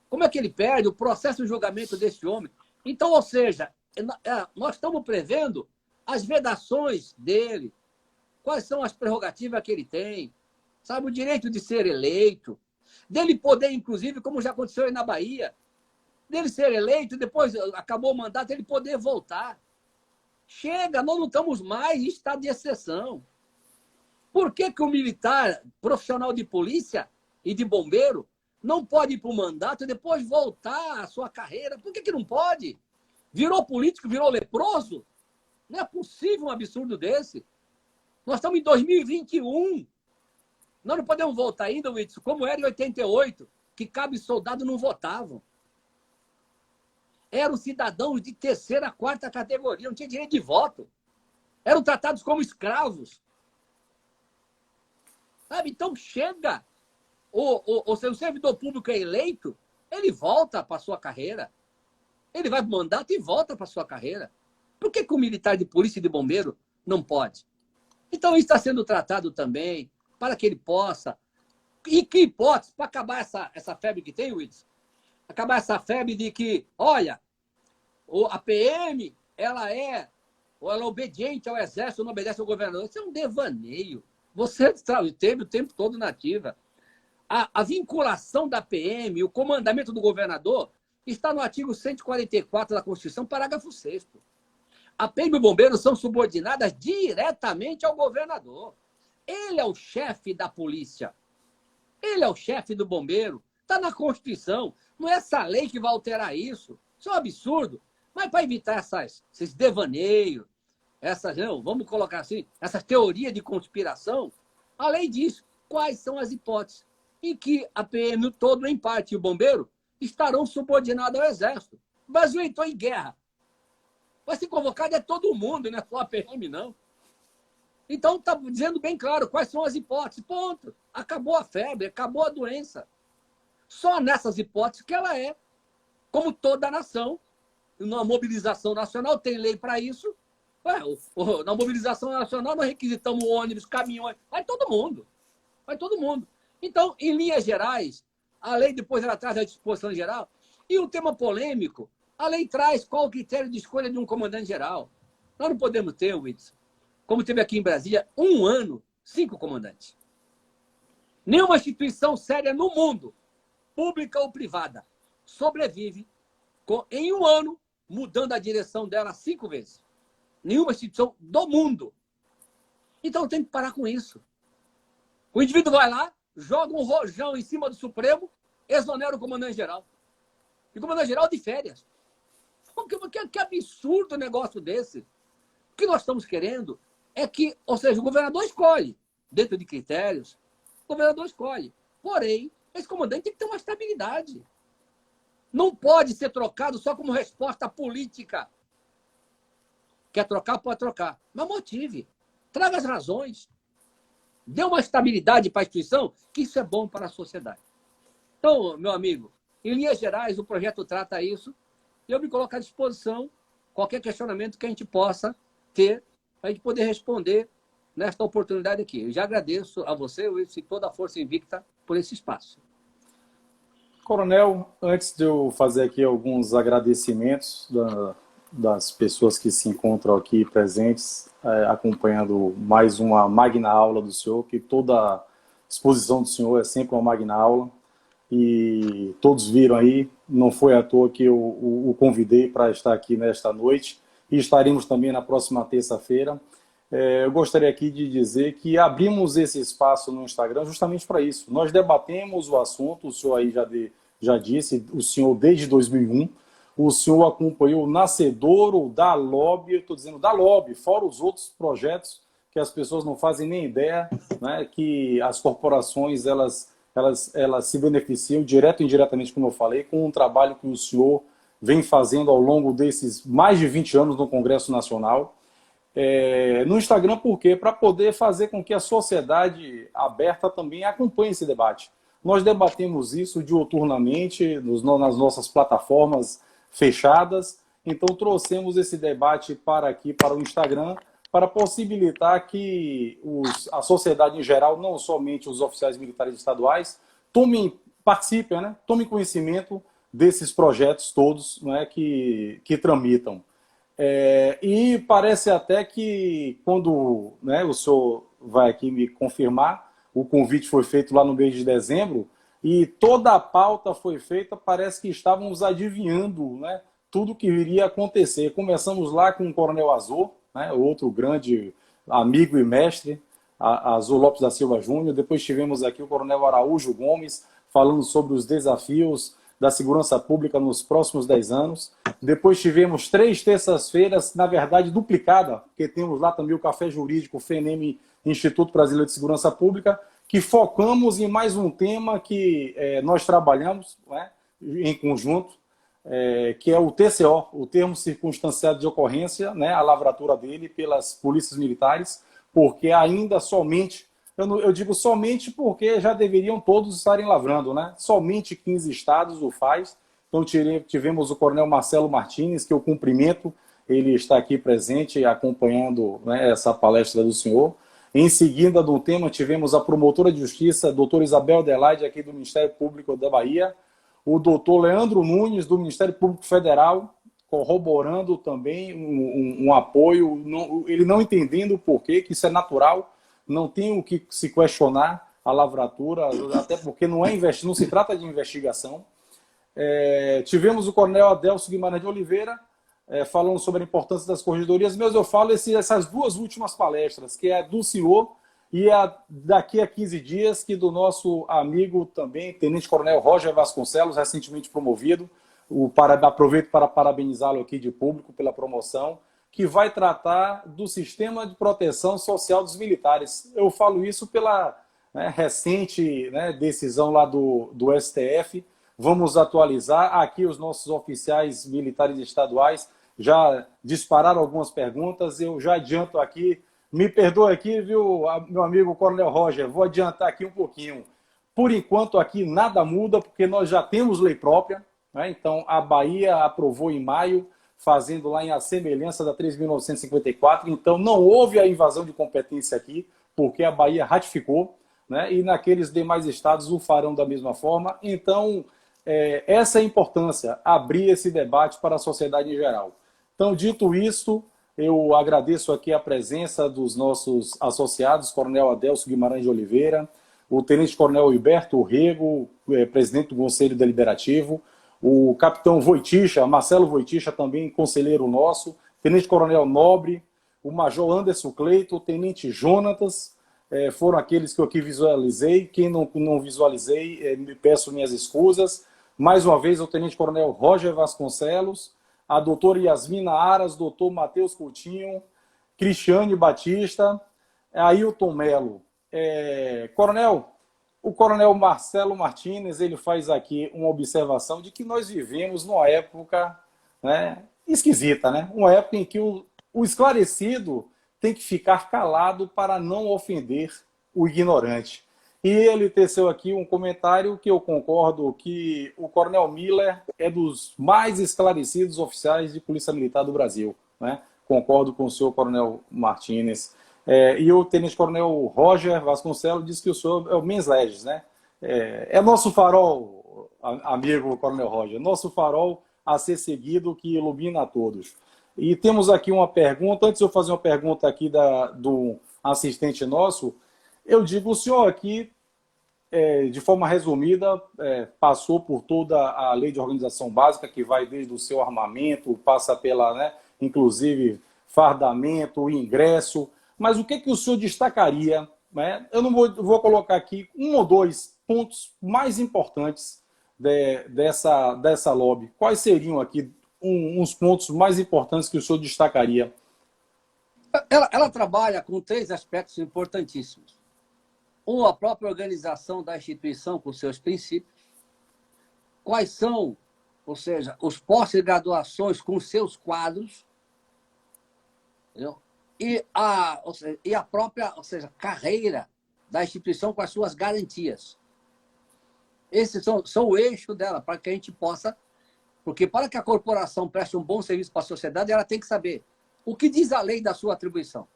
Como é que ele perde o processo de julgamento desse homem? Então, ou seja, nós estamos prevendo as vedações dele, quais são as prerrogativas que ele tem, sabe? O direito de ser eleito, dele poder, inclusive, como já aconteceu aí na Bahia, dele ser eleito, depois acabou o mandato, ele poder voltar. Chega, nós não estamos mais em estado de exceção. Por que que o militar profissional de polícia e de bombeiro não pode ir para o mandato e depois voltar à sua carreira? Por que que não pode? Virou político, virou leproso? Não é possível um absurdo desse. Nós estamos em 2021. Nós não podemos voltar ainda, Whitson, como era em 88, que cabo e soldado não votavam. Eram cidadãos de terceira, quarta categoria, não tinha direito de voto. Eram tratados como escravos. Sabe? Então chega. O servidor público é eleito, ele volta para a sua carreira. Ele vai para o mandato e volta para a sua carreira. Por que que o militar de polícia e de bombeiro não pode? Então isso está sendo tratado também, para que ele possa. E que hipótese, para acabar essa febre que tem, Wilson? Acabar essa febre de que, olha, a PM, ela é obediente ao exército, não obedece ao governador. Isso é um devaneio. Você teve o tempo todo na ativa. A vinculação da PM, o comandamento do governador, está no artigo 144 da Constituição, parágrafo 6º. A PM e o bombeiro são subordinadas diretamente ao governador. Ele é o chefe da polícia. Ele é o chefe do bombeiro. Está na Constituição. Não é essa lei que vai alterar isso. Isso é um absurdo. Mas para evitar esses devaneios, vamos colocar assim, essas teorias de conspiração, a lei diz quais são as hipóteses em que a PM todo, em parte, e o bombeiro estarão subordinados ao Exército. O Brasil entrou em guerra. Vai ser convocado é todo mundo, não é só a PM, não. Então, está dizendo bem claro quais são as hipóteses. Ponto. Acabou a febre, acabou a doença. Só nessas hipóteses que ela é, como toda a nação, na mobilização nacional, tem lei para isso. Na mobilização nacional, nós requisitamos ônibus, caminhões, vai todo mundo. Vai todo mundo. Então, em linhas gerais, a lei depois ela traz a disposição geral. E o tema polêmico, a lei traz qual o critério de escolha de um comandante-geral. Nós não podemos ter, Whitson, como teve aqui em Brasília, 1 ano, 5 comandantes. Nenhuma instituição séria no mundo, pública ou privada, sobrevive em 1 ano, mudando a direção dela 5 vezes. Nenhuma instituição do mundo. Então tem que parar com isso. O indivíduo vai lá, joga um rojão em cima do Supremo, exonera o comandante-geral. E o comandante-geral de férias. Que absurdo negócio desse. O que nós estamos querendo é que, ou seja, o governador escolhe, dentro de critérios, o governador escolhe. Porém, esse comandante tem que ter uma estabilidade. Não pode ser trocado só como resposta política. Quer trocar, pode trocar. Mas motive. Traga as razões. Dê uma estabilidade para a instituição, que isso é bom para a sociedade. Então, meu amigo, em linhas gerais, o projeto trata isso. E eu me coloco à disposição qualquer questionamento que a gente possa ter para a gente poder responder nesta oportunidade aqui. Eu já agradeço a você, Wilson, e toda a Força Invicta por esse espaço. Coronel, antes de eu fazer aqui alguns agradecimentos das pessoas que se encontram aqui presentes, acompanhando mais uma magna aula do senhor, que toda exposição do senhor é sempre uma magna aula, e todos viram aí, não foi à toa que eu o convidei para estar aqui nesta noite, e estaremos também na próxima terça-feira. Eu gostaria aqui de dizer que abrimos esse espaço no Instagram justamente para isso. Nós debatemos o assunto, o senhor aí já disse, o senhor desde 2001, o senhor acompanhou o nascedouro da lobby, eu estou dizendo da lobby, fora os outros projetos que as pessoas não fazem nem ideia, né, que as corporações elas se beneficiam direto e indiretamente, como eu falei, com um trabalho que o senhor vem fazendo ao longo desses mais de 20 anos no Congresso Nacional. No Instagram, por quê? Para poder fazer com que a sociedade aberta também acompanhe esse debate. Nós debatemos isso diuturnamente nas nossas plataformas fechadas, então trouxemos esse debate para aqui, para o Instagram, para possibilitar que a sociedade em geral, não somente os oficiais militares estaduais, participem, né? Tomem conhecimento desses projetos todos, né, que tramitam. E parece até que, quando, né, o senhor vai aqui me confirmar, o convite foi feito lá no mês de dezembro, e toda a pauta foi feita, parece que estávamos adivinhando, né, tudo que iria acontecer. Começamos lá com o Coronel Azul, né, outro grande amigo e mestre, Azul Lopes da Silva Júnior. Depois tivemos aqui o Coronel Araújo Gomes, falando sobre os desafios da segurança pública nos próximos 10 anos. Depois tivemos 3 terças-feiras, na verdade, duplicada, porque temos lá também o Café Jurídico, o FENEM, Instituto Brasileiro de Segurança Pública, que focamos em mais um tema que nós trabalhamos, né, em conjunto, que é o TCO, o Termo Circunstanciado de Ocorrência, né, a lavratura dele pelas polícias militares, porque ainda somente, eu digo somente porque já deveriam todos estarem lavrando, né? Somente 15 estados o faz. Então tivemos o Coronel Marcelo Martins, que eu cumprimento, ele está aqui presente acompanhando, né, essa palestra do senhor. Em seguida do tema, tivemos a promotora de justiça, doutora Isabel Adelaide, aqui do Ministério Público da Bahia, o doutor Leandro Nunes, do Ministério Público Federal, corroborando também um apoio, ele não entendendo o porquê, que isso é natural, não tem o que se questionar a lavratura, até porque não se trata de investigação. Tivemos o Coronel Adelso Guimarães de Oliveira, falando sobre a importância das corregedorias, mas eu falo essas 2 últimas palestras, que é a do senhor e daqui a 15 dias, que do nosso amigo também, Tenente Coronel Roger Vasconcelos, recentemente promovido. Aproveito para parabenizá-lo aqui de público pela promoção, que vai tratar do sistema de proteção social dos militares. Eu falo isso pela, né, recente, né, decisão lá do STF. Vamos atualizar. Aqui os nossos oficiais militares estaduais já dispararam algumas perguntas. Eu já adianto aqui, me perdoe aqui, viu, meu amigo Coronel Roger, vou adiantar aqui um pouquinho. Por enquanto aqui nada muda, porque nós já temos lei própria, né? Então a Bahia aprovou em maio, fazendo lá em semelhança da 3.954, então não houve a invasão de competência aqui, porque a Bahia ratificou, né? E naqueles demais estados o farão da mesma forma. Então, essa é a importância, abrir esse debate para a sociedade em geral. Então, dito isto, eu agradeço aqui a presença dos nossos associados, Coronel Adelso Guimarães de Oliveira, o Tenente Coronel Hilberto Rego, presidente do Conselho Deliberativo, o Capitão Voiticha, Marcelo Voiticha, também conselheiro nosso, Tenente Coronel Nobre, o Major Anderson Cleito, o Tenente Jonatas, foram aqueles que eu aqui visualizei. Quem não visualizei, me peço minhas escusas. Mais uma vez, o Tenente Coronel Roger Vasconcelos, a doutora Yasmina Aras, doutor Matheus Coutinho, Cristiane Batista, Ailton Melo. Coronel, o Coronel Marcelo Martins, ele faz aqui uma observação de que nós vivemos numa época, né, esquisita, né? Uma época em que o esclarecido tem que ficar calado para não ofender o ignorante. E ele teceu aqui um comentário que eu concordo, que o Coronel Miller é dos mais esclarecidos oficiais de Polícia Militar do Brasil, né? Concordo com o senhor Coronel Martins. E o Tenente Coronel Roger Vasconcelos disse que o senhor é o mens legis, né? É nosso farol, amigo Coronel Roger, nosso farol a ser seguido, que ilumina a todos. E temos aqui uma pergunta, antes de eu fazer uma pergunta aqui do assistente nosso, eu digo, o senhor aqui, de forma resumida, passou por toda a lei de organização básica, que vai desde o seu armamento, passa pela, né, inclusive, fardamento, ingresso, mas o que o senhor destacaria, né? Eu não vou colocar aqui 1 ou 2 pontos mais importantes dessa lobby. Quais seriam aqui uns pontos mais importantes que o senhor destacaria? Ela trabalha com 3 aspectos importantíssimos. A própria organização da instituição com seus princípios. Quais são, ou seja, os pós-graduações com seus quadros. Entendeu? E a própria, ou seja, carreira da instituição com as suas garantias. Esses são o eixo dela, para que a gente possa... Porque para que a corporação preste um bom serviço para a sociedade, ela tem que saber o que diz a lei da sua atribuição.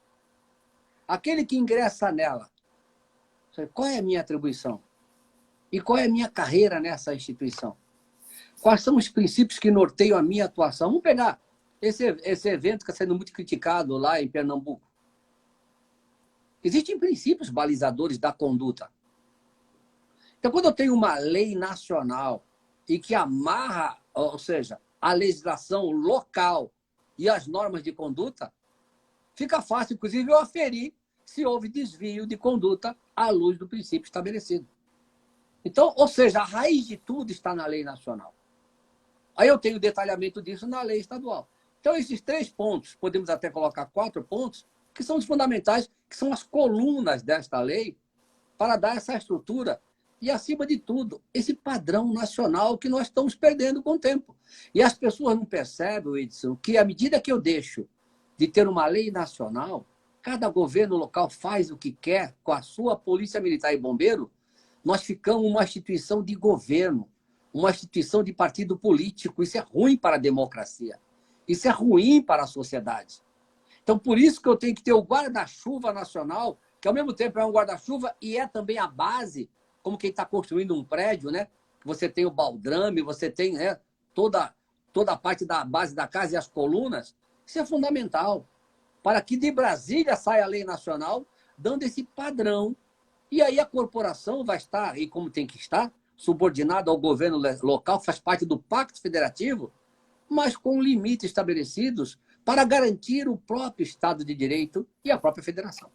aquele que ingressa nela, qual é a minha atribuição? E qual é a minha carreira nessa instituição? Quais são os princípios que norteiam a minha atuação? Vamos pegar esse evento que está sendo muito criticado lá em Pernambuco. Existem princípios balizadores da conduta. Então, quando eu tenho uma lei nacional e que amarra, ou seja, a legislação local e as normas de conduta, fica fácil, inclusive, eu aferir se houve desvio de conduta à luz do princípio estabelecido. Então, ou seja, a raiz de tudo está na lei nacional. Aí eu tenho detalhamento disso na lei estadual. Então, esses 3 pontos, podemos até colocar 4 pontos, que são os fundamentais, que são as colunas desta lei, para dar essa estrutura e, acima de tudo, esse padrão nacional que nós estamos perdendo com o tempo. E as pessoas não percebem, Edson, que à medida que eu deixo de ter uma lei nacional, cada governo local faz o que quer com a sua polícia militar e bombeiro, nós ficamos uma instituição de governo, uma instituição de partido político. Isso é ruim para a democracia. Isso é ruim para a sociedade. Então, por isso que eu tenho que ter o guarda-chuva nacional, que ao mesmo tempo é um guarda-chuva e é também a base, como quem está construindo um prédio, né? Você tem o baldrame, você tem, né, toda a parte da base da casa e as colunas. Isso é fundamental para que de Brasília saia a lei nacional, dando esse padrão. E aí a corporação vai estar, e como tem que estar, subordinada ao governo local, faz parte do Pacto Federativo, mas com limites estabelecidos para garantir o próprio Estado de Direito e a própria federação.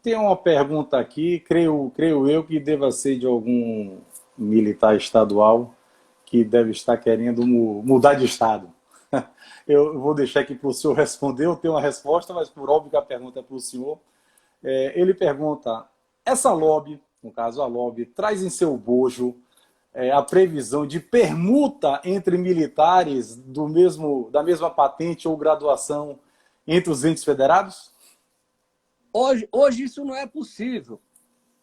Tem uma pergunta aqui, creio eu que deva ser de algum militar estadual que deve estar querendo mudar de estado. Eu vou deixar aqui para o senhor responder, eu tenho uma resposta, mas por óbvio que a pergunta é para o senhor. Ele pergunta, essa lobby, no caso a lobby, traz em seu bojo a previsão de permuta entre militares da mesma patente ou graduação entre os entes federados? Hoje isso não é possível,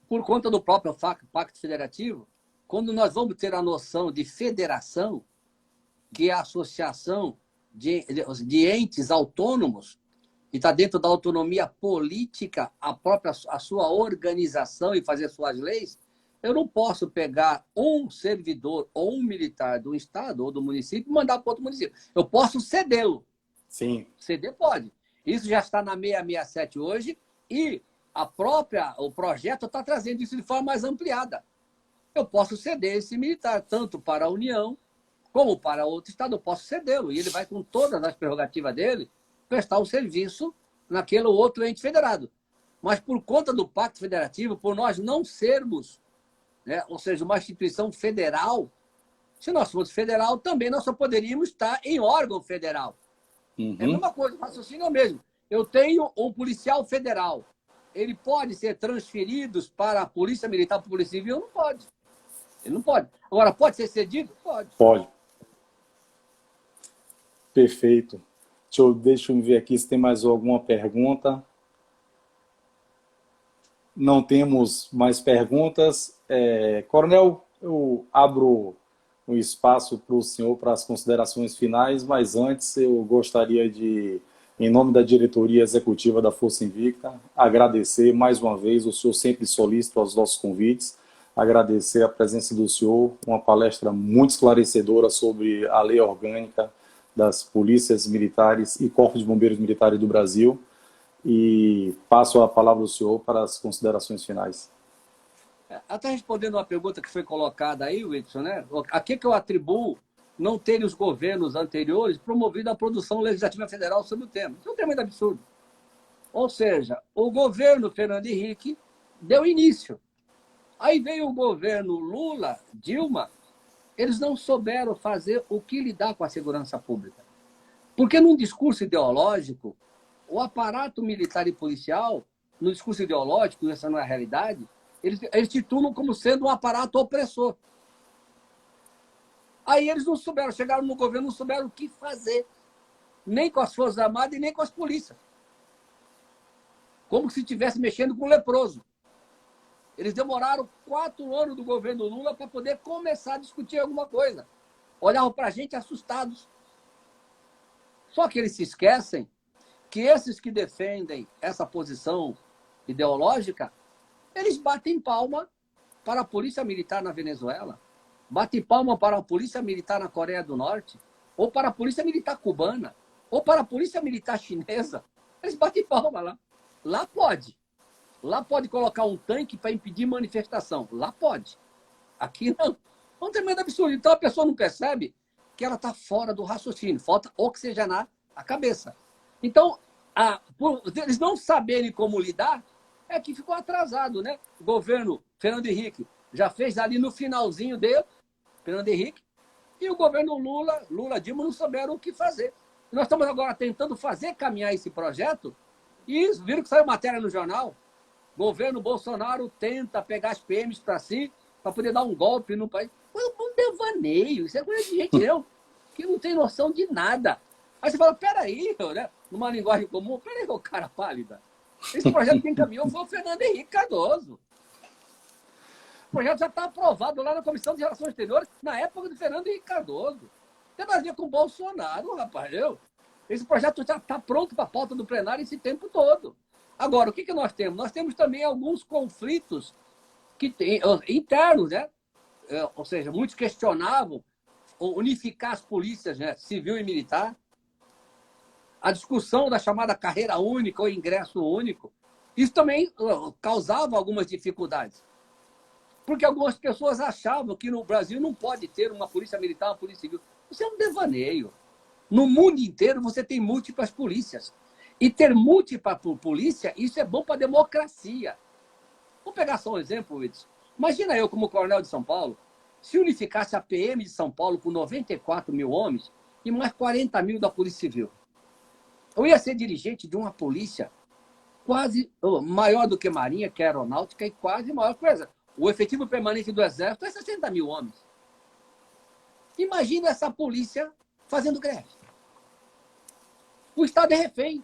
por conta do próprio Pacto Federativo. Quando nós vamos ter a noção de federação, que é a associação de entes autônomos, e está dentro da autonomia política, a sua organização e fazer suas leis, eu não posso pegar um servidor ou um militar do estado ou do município e mandar para outro município. Eu posso cedê-lo. Sim. Ceder pode. Isso já está na 667 hoje e o projeto está trazendo isso de forma mais ampliada. Eu posso ceder esse militar, tanto para a União como para outro estado. Eu posso cedê-lo e ele vai, com todas as prerrogativas dele, prestar o serviço naquele outro ente federado. Mas por conta do Pacto Federativo, por nós não sermos, né, ou seja, uma instituição federal, se nós fosse federal, também nós só poderíamos estar em órgão federal. Uhum. É a mesma coisa, o raciocínio é o mesmo. Eu tenho um policial federal. Ele pode ser transferido para a Polícia Militar, para a Polícia Civil? Não pode. Ele não pode. Agora, pode ser cedido? Pode. Pode. Perfeito. Deixa eu ver aqui se tem mais alguma pergunta. Não temos mais perguntas. Coronel, eu abro um espaço para o senhor para as considerações finais, mas antes eu gostaria de, em nome da diretoria executiva da Força Invicta, agradecer mais uma vez, o senhor sempre solícito aos nossos convites, agradecer a presença do senhor, uma palestra muito esclarecedora sobre a lei orgânica das polícias militares e corpos de bombeiros militares do Brasil, e passo a palavra ao senhor para as considerações finais. Até respondendo uma pergunta que foi colocada aí, Wilson, né? A que eu atribuo não terem os governos anteriores promovido a produção legislativa federal sobre o tema? Isso é um tremendo absurdo. Ou seja, o governo Fernando Henrique deu início. Aí veio o governo Lula, Dilma, eles não souberam fazer o que lidar com a segurança pública. Porque num discurso ideológico, o aparato militar e policial, no discurso ideológico, essa não é a realidade, eles titulam como sendo um aparato opressor. Aí eles não souberam, chegaram no governo, não souberam o que fazer, nem com as Forças Armadas e nem com as polícias. Como se estivesse mexendo com um leproso. Eles demoraram 4 anos do governo Lula para poder começar a discutir alguma coisa. Olhavam para a gente assustados. Só que eles se esquecem que esses que defendem essa posição ideológica, eles batem palma para a polícia militar na Venezuela, batem palma para a polícia militar na Coreia do Norte, ou para a polícia militar cubana, ou para a polícia militar chinesa. Eles batem palma lá. Lá pode. Lá pode colocar um tanque para impedir manifestação. Lá pode. Aqui não. É um tremendo absurdo. Então a pessoa não percebe que ela está fora do raciocínio. Falta oxigenar a cabeça. Então, por eles não saberem como lidar, é que ficou atrasado, né? O governo Fernando Henrique já fez ali no finalzinho dele, Fernando Henrique, e o governo Lula Dilma não souberam o que fazer. Nós estamos agora tentando fazer caminhar esse projeto e viram que saiu matéria no jornal. Governo Bolsonaro tenta pegar as PMs para si, para poder dar um golpe no país. Um devaneio, isso é coisa de gente que não tem noção de nada. Aí você fala, peraí, né? Numa linguagem comum, peraí, ô cara pálida. Esse projeto quem caminhou foi o Fernando Henrique Cardoso. O projeto já está aprovado lá na Comissão de Relações Exteriores, na época do Fernando Henrique Cardoso. Tem mais a ver com o Bolsonaro, rapaz. Esse projeto já está pronto para a pauta do plenário esse tempo todo. Agora, o que nós temos? Nós temos também alguns conflitos internos, né? Ou seja, muitos questionavam unificar as polícias, né? Civil e militar. A discussão da chamada carreira única ou ingresso único. Isso também causava algumas dificuldades. Porque algumas pessoas achavam que no Brasil não pode ter uma polícia militar, uma polícia civil. Isso é um devaneio. No mundo inteiro você tem múltiplas polícias. E ter múltipla polícia, isso é bom para a democracia. Vou pegar só um exemplo, Edson. Imagina eu, como coronel de São Paulo, se unificasse a PM de São Paulo com 94 mil homens e mais 40 mil da Polícia Civil. Eu ia ser dirigente de uma polícia quase maior do que Marinha, que é Aeronáutica, e quase maior coisa. O efetivo permanente do Exército é 60 mil homens. Imagina essa polícia fazendo greve. O Estado é refém.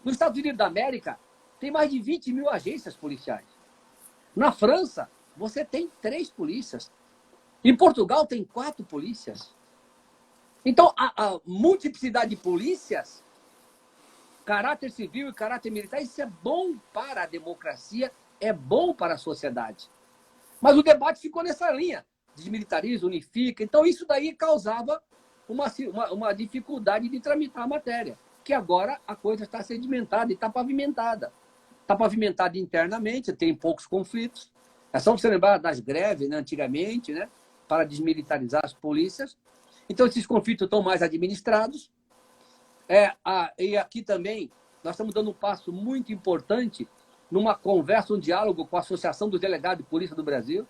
Nos Estados Unidos da América, tem mais de 20 mil agências policiais. Na França, você tem 3 polícias. Em Portugal, tem 4 polícias. Então, a multiplicidade de polícias, caráter civil e caráter militar, isso é bom para a democracia, é bom para a sociedade. Mas o debate ficou nessa linha. Desmilitariza, unifica. Então, isso daí causava uma dificuldade de tramitar a matéria. Que agora a coisa está sedimentada e está pavimentada. Está pavimentada internamente, tem poucos conflitos. É só você lembrar das greves, né, antigamente, né, para desmilitarizar as polícias. Então, esses conflitos estão mais administrados. E aqui também, nós estamos dando um passo muito importante numa conversa, um diálogo com a Associação dos Delegados de Polícia do Brasil,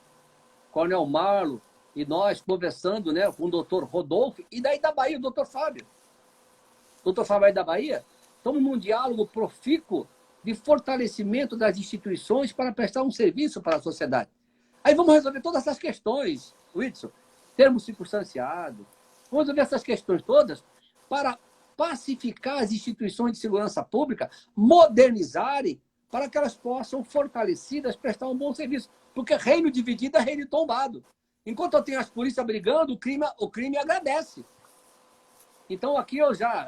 Coronel Marlo e nós conversando, né, com o doutor Rodolfo, e daí da Bahia, o doutor Fábio. Doutor Fábio aí da Bahia, estamos num diálogo profícuo de fortalecimento das instituições para prestar um serviço para a sociedade. Aí vamos resolver todas essas questões, Whitson, termo circunstanciado, vamos resolver essas questões todas para pacificar as instituições de segurança pública, modernizarem para que elas possam, fortalecidas, prestar um bom serviço. Porque reino dividido é reino tombado. Enquanto eu tenho as polícias brigando, o crime agradece. Então, aqui eu já,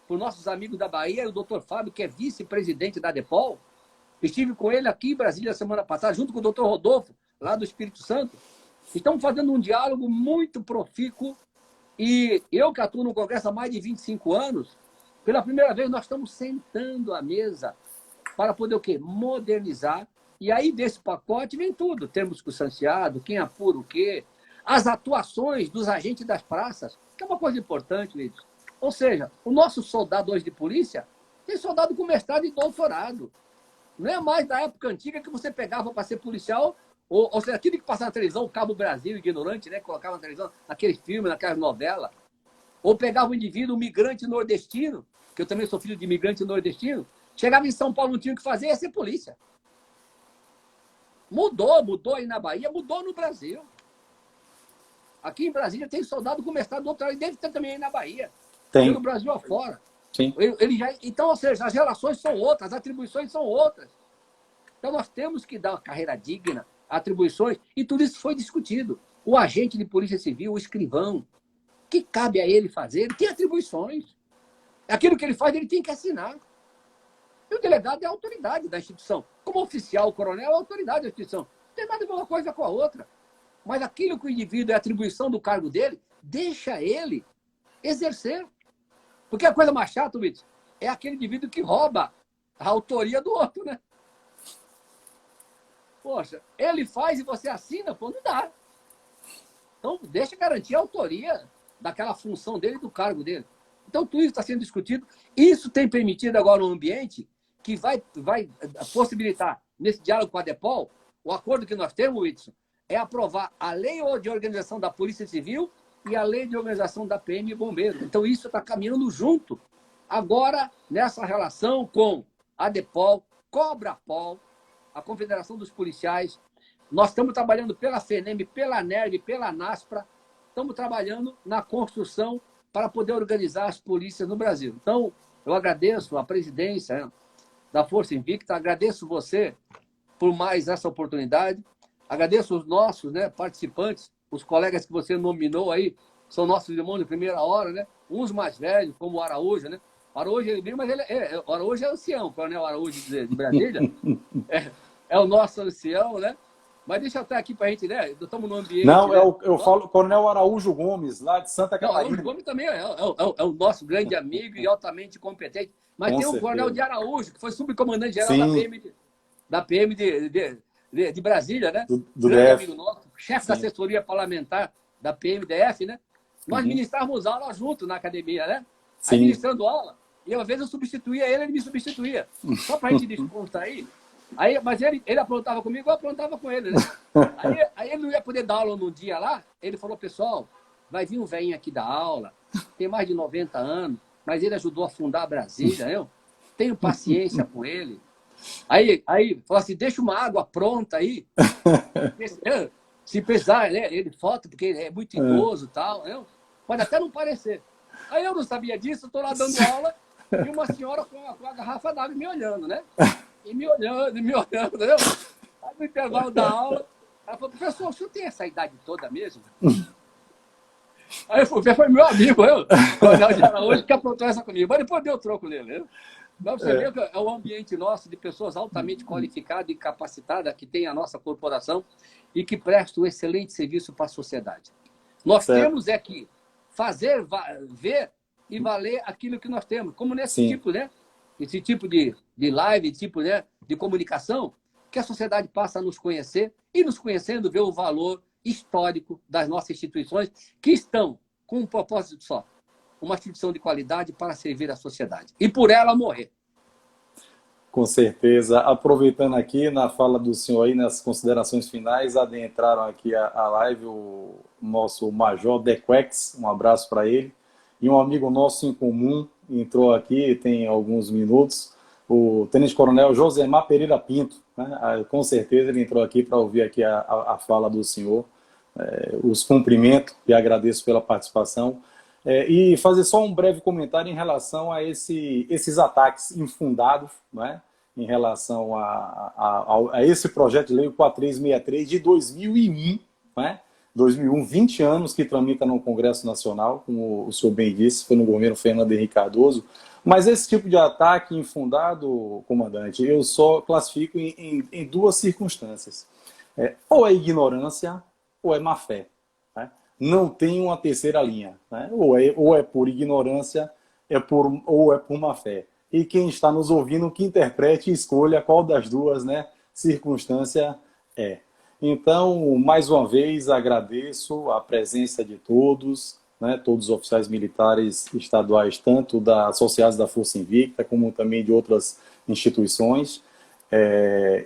por nossos amigos da Bahia, o doutor Fábio, que é vice-presidente da DEPOL, estive com ele aqui em Brasília semana passada, junto com o doutor Rodolfo, lá do Espírito Santo. Estamos fazendo um diálogo muito profícuo e eu, que atuo no Congresso há mais de 25 anos, pela primeira vez nós estamos sentando à mesa para poder o quê? Modernizar. E aí, desse pacote, vem tudo. Termos circunstanciado, quem apura o quê, as atuações dos agentes das praças, que é uma coisa importante, Lídio. Ou seja, o nosso soldado hoje de polícia tem soldado com mestrado e doutorado. Não é mais da época antiga que você pegava para ser policial, ou seja, aquilo que passava na televisão, o Cabo Brasil, ignorante, né? Colocava na televisão, naquele filme, naquela novela. Ou pegava um indivíduo, um migrante nordestino, que eu também sou filho de imigrante nordestino, chegava em São Paulo, não tinha o que fazer, ia ser polícia. Mudou aí na Bahia, mudou no Brasil. Aqui em Brasília tem soldado com mestrado, doutorado, e deve ter também aí na Bahia. Tem. No Brasil afora. Sim. Então, ou seja, as relações são outras, as atribuições são outras. Então, nós temos que dar uma carreira digna, atribuições, e tudo isso foi discutido. O agente de polícia civil, o escrivão, o que cabe a ele fazer? Ele tem atribuições. Aquilo que ele faz, ele tem que assinar. E o delegado é a autoridade da instituição. Como oficial, o coronel é a autoridade da instituição. Não tem nada a ver uma coisa com a outra. Mas aquilo que o indivíduo é atribuição do cargo dele, deixa ele exercer. Porque a coisa mais chata, Wilson, é aquele indivíduo que rouba a autoria do outro, né? Poxa, ele faz e você assina, pô, não dá. Então, deixa garantir a autoria daquela função dele e do cargo dele. Então, tudo isso está sendo discutido. Isso tem permitido agora um ambiente que vai possibilitar, nesse diálogo com a DEPOL, o acordo que nós temos, Whitson, é aprovar a lei de organização da Polícia Civil e a lei de organização da PM e Bombeiro. Então, isso está caminhando junto. Agora, nessa relação com a DEPOL, Cobrapol, a Confederação dos Policiais, nós estamos trabalhando pela FENEM, pela NERV, pela NASPRA, estamos trabalhando na construção para poder organizar as polícias no Brasil. Então, eu agradeço a presidência da Força Invicta, agradeço você por mais essa oportunidade, agradeço os nossos participantes, os colegas que você nominou aí, são nossos irmãos de primeira hora, né? Uns mais velhos, como o Araújo, né? O Araújo, o Araújo é ancião, o coronel Araújo de Brasília, é o nosso ancião, né? Mas deixa eu estar aqui para a gente, né? Estamos no ambiente... Não, né? eu falo Coronel Araújo Gomes, lá de Santa Catarina. Araújo Gomes também é o nosso grande amigo e altamente competente. Mas tem o Coronel de Araújo, que foi subcomandante-geral da PM de Brasília, né? Do grande DF. Amigo nosso, chefe da assessoria parlamentar da PMDF, né? Nós ministrávamos aula junto na academia, né? Aí, ministrando aula. E às vezes eu substituía ele me substituía. Só para a gente descontrair. Mas ele aprontava comigo, eu aprontava com ele, né? Aí ele não ia poder dar aula num dia lá. Ele falou, pessoal, vai vir um velhinho aqui dar aula, tem mais de 90 anos, mas ele ajudou a fundar a Brasília, eu tenho paciência com ele. Aí falou assim, deixa uma água pronta aí. Se precisar, né? Ele falta, porque ele é muito idoso e tal. Pode até não parecer. Aí eu não sabia disso, estou lá dando aula e uma senhora com a garrafa d'água me olhando, né? E me olhando, entendeu? Aí no intervalo da aula, ela falou, professor, o senhor tem essa idade toda mesmo? Aí foi meu amigo, o Coronel de Araújo, que aprontou essa comigo. Mas depois deu troco nele. Mas você vê que é um ambiente nosso de pessoas altamente qualificadas e capacitadas que tem a nossa corporação e que prestam um excelente serviço para a sociedade. Nós temos que fazer, ver e valer aquilo que nós temos. Como nesse tipo, né? Esse tipo de live, tipo, né, de comunicação, que a sociedade passa a nos conhecer e, nos conhecendo, ver o valor histórico das nossas instituições que estão com um propósito só, uma instituição de qualidade para servir a sociedade. E por ela morrer. Com certeza. Aproveitando aqui na fala do senhor aí, nas considerações finais, adentraram aqui a live o nosso Major Dequex, um abraço para ele, e um amigo nosso em comum, entrou aqui tem alguns minutos, o Tenente Coronel Josemar Pereira Pinto, né? Com certeza ele entrou aqui para ouvir aqui a fala do senhor, os cumprimentos e agradeço pela participação, e fazer só um breve comentário em relação a esses ataques infundados, né? Em relação a esse projeto de lei 4363 de 2001, né? 2001, 20 anos que tramita no Congresso Nacional, como o senhor bem disse, foi no governo Fernando Henrique Cardoso. Mas esse tipo de ataque infundado, comandante, eu só classifico em duas circunstâncias. Ou é ignorância ou é má fé. Né? Não tem uma terceira linha. Né? Ou é por ignorância ou é por má fé. E quem está nos ouvindo, que interprete e escolha qual das duas, né, circunstância é. Então, mais uma vez, agradeço a presença de todos, né, todos os oficiais militares estaduais, tanto associados da Força Invicta, como também de outras instituições.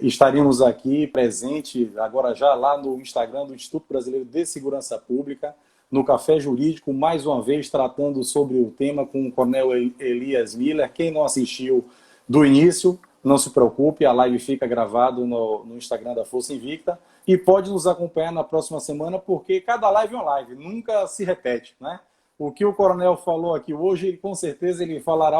Estaremos aqui presente agora já lá no Instagram do Instituto Brasileiro de Segurança Pública, no Café Jurídico, mais uma vez tratando sobre o tema com o Coronel Elias Miller. Quem não assistiu do início, não se preocupe, a live fica gravada no Instagram da Força Invicta e pode nos acompanhar na próxima semana, porque cada live é uma live, nunca se repete, né? O que o coronel falou aqui hoje, com certeza ele falará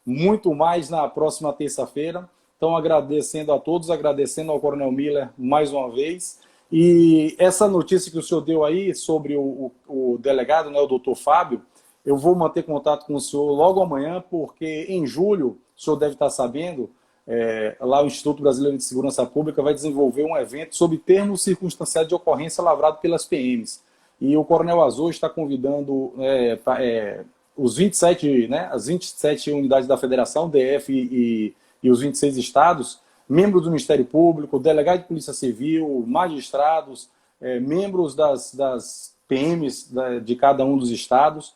muito mais na próxima terça-feira. Então, agradecendo a todos, agradecendo ao Coronel Miller mais uma vez. E essa notícia que o senhor deu aí sobre o delegado, né, o doutor Fábio, eu vou manter contato com o senhor logo amanhã, porque em julho, o senhor deve estar sabendo, lá o Instituto Brasileiro de Segurança Pública vai desenvolver um evento sobre termos circunstanciais de ocorrência lavrado pelas PMs. E o Coronel Azul está convidando os 27, né, as 27 unidades da Federação, DF e os 26 estados, membros do Ministério Público, delegado de Polícia Civil, magistrados, membros das PMs de cada um dos estados,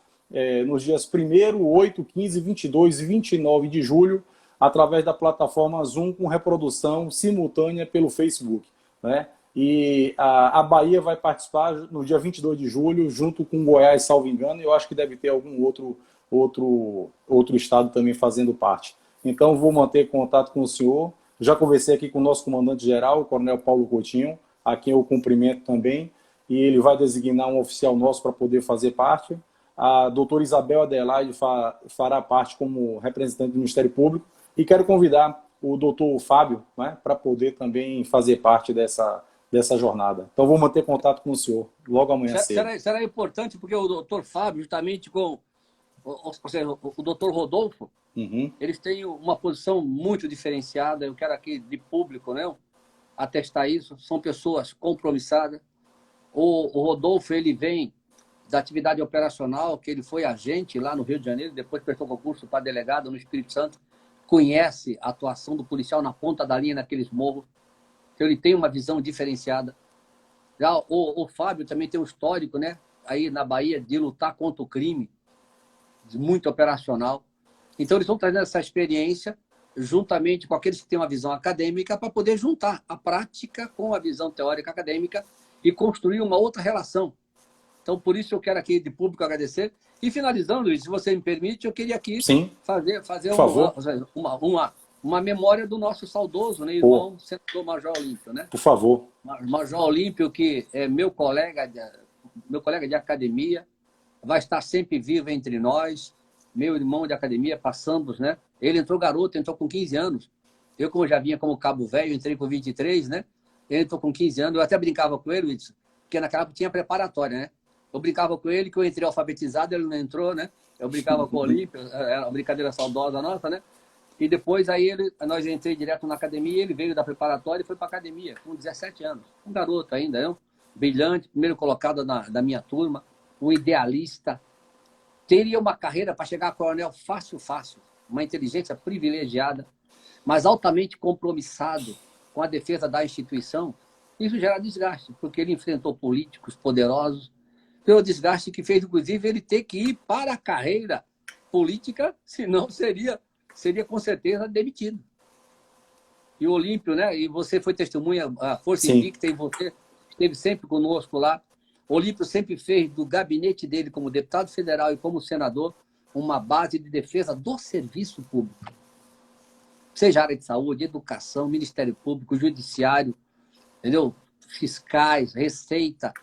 nos dias 1º, 8, 15, 22 e 29 de julho, através da plataforma Zoom com reprodução simultânea pelo Facebook, né? E a Bahia vai participar no dia 22 de julho, junto com Goiás, salvo engano, e eu acho que deve ter algum outro estado também fazendo parte. Então, vou manter contato com o senhor. Já conversei aqui com o nosso comandante-geral, o Coronel Paulo Coutinho, a quem eu cumprimento também, e ele vai designar um oficial nosso para poder fazer parte. A doutora Isabel Adelaide fará parte como representante do Ministério Público, e quero convidar o doutor Fábio, né, para poder também fazer parte dessa jornada. Então, vou manter contato com o senhor logo amanhã cedo. Será importante, porque o doutor Fábio, justamente com ou seja, o doutor Rodolfo, eles têm uma posição muito diferenciada. Eu quero aqui, de público, né, atestar isso. São pessoas compromissadas. O Rodolfo, ele vem da atividade operacional, que ele foi agente lá no Rio de Janeiro, depois prestou concurso para delegado no Espírito Santo, conhece a atuação do policial na ponta da linha, naqueles morros. Então, ele tem uma visão diferenciada. Já o Fábio também tem um histórico, né, aí na Bahia, de lutar contra o crime, muito operacional. Então, eles estão trazendo essa experiência juntamente com aqueles que têm uma visão acadêmica para poder juntar a prática com a visão teórica acadêmica e construir uma outra relação. Então, por isso eu quero aqui de público agradecer. E finalizando, Luiz, se você me permite, eu queria aqui fazer uma memória do nosso saudoso, né, irmão, senador Major Olímpio, né? Por favor. Major Olímpio, que é meu colega de academia, vai estar sempre vivo entre nós, meu irmão de academia, passamos, né? Ele entrou garoto, entrou com 15 anos. Eu, como já vinha como cabo velho, entrei com 23, né? Ele entrou com 15 anos. Eu até brincava com ele, porque naquela época tinha preparatória, né? Eu brincava com ele que eu entrei alfabetizado, ele não entrou, né? Eu brincava com o Olímpio, era uma brincadeira saudosa nossa, né? E depois aí nós entrei direto na academia, ele veio da preparatória e foi para a academia, com 17 anos. Um garoto ainda, não? Brilhante, primeiro colocado da minha turma, um idealista. Teria uma carreira para chegar a coronel fácil, uma inteligência privilegiada, mas altamente compromissado com a defesa da instituição. Isso gera desgaste, porque ele enfrentou políticos poderosos, pelo desgaste que fez, inclusive, ele ter que ir para a carreira política, senão seria com certeza demitido. E o Olímpio, né? E você foi testemunha, a Força Invicta, e você esteve sempre conosco lá. O Olímpio sempre fez do gabinete dele como deputado federal e como senador uma base de defesa do serviço público. Seja área de saúde, educação, Ministério Público, Judiciário, entendeu? Fiscais, Receita,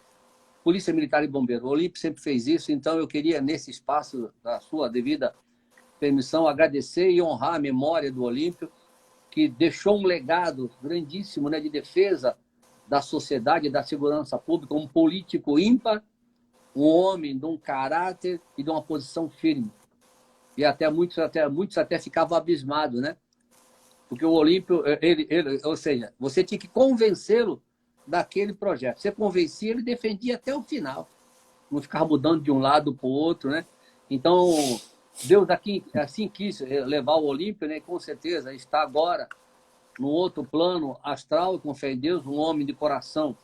Polícia Militar e Bombeiro. O Olímpio sempre fez isso, então eu queria, nesse espaço, da sua devida permissão, agradecer e honrar a memória do Olímpio, que deixou um legado grandíssimo, né, de defesa da sociedade e da segurança pública, um político ímpar, um homem de um caráter e de uma posição firme. E muitos até ficavam abismados, né? Porque o Olímpio, ou seja, você tinha que convencê-lo daquele projeto. Você convencia, ele defendia até o final. Não ficava mudando de um lado para o outro, né? Então, Deus assim quis levar o Olímpio, né? Com certeza está agora no outro plano astral, com fé em Deus, um homem de coração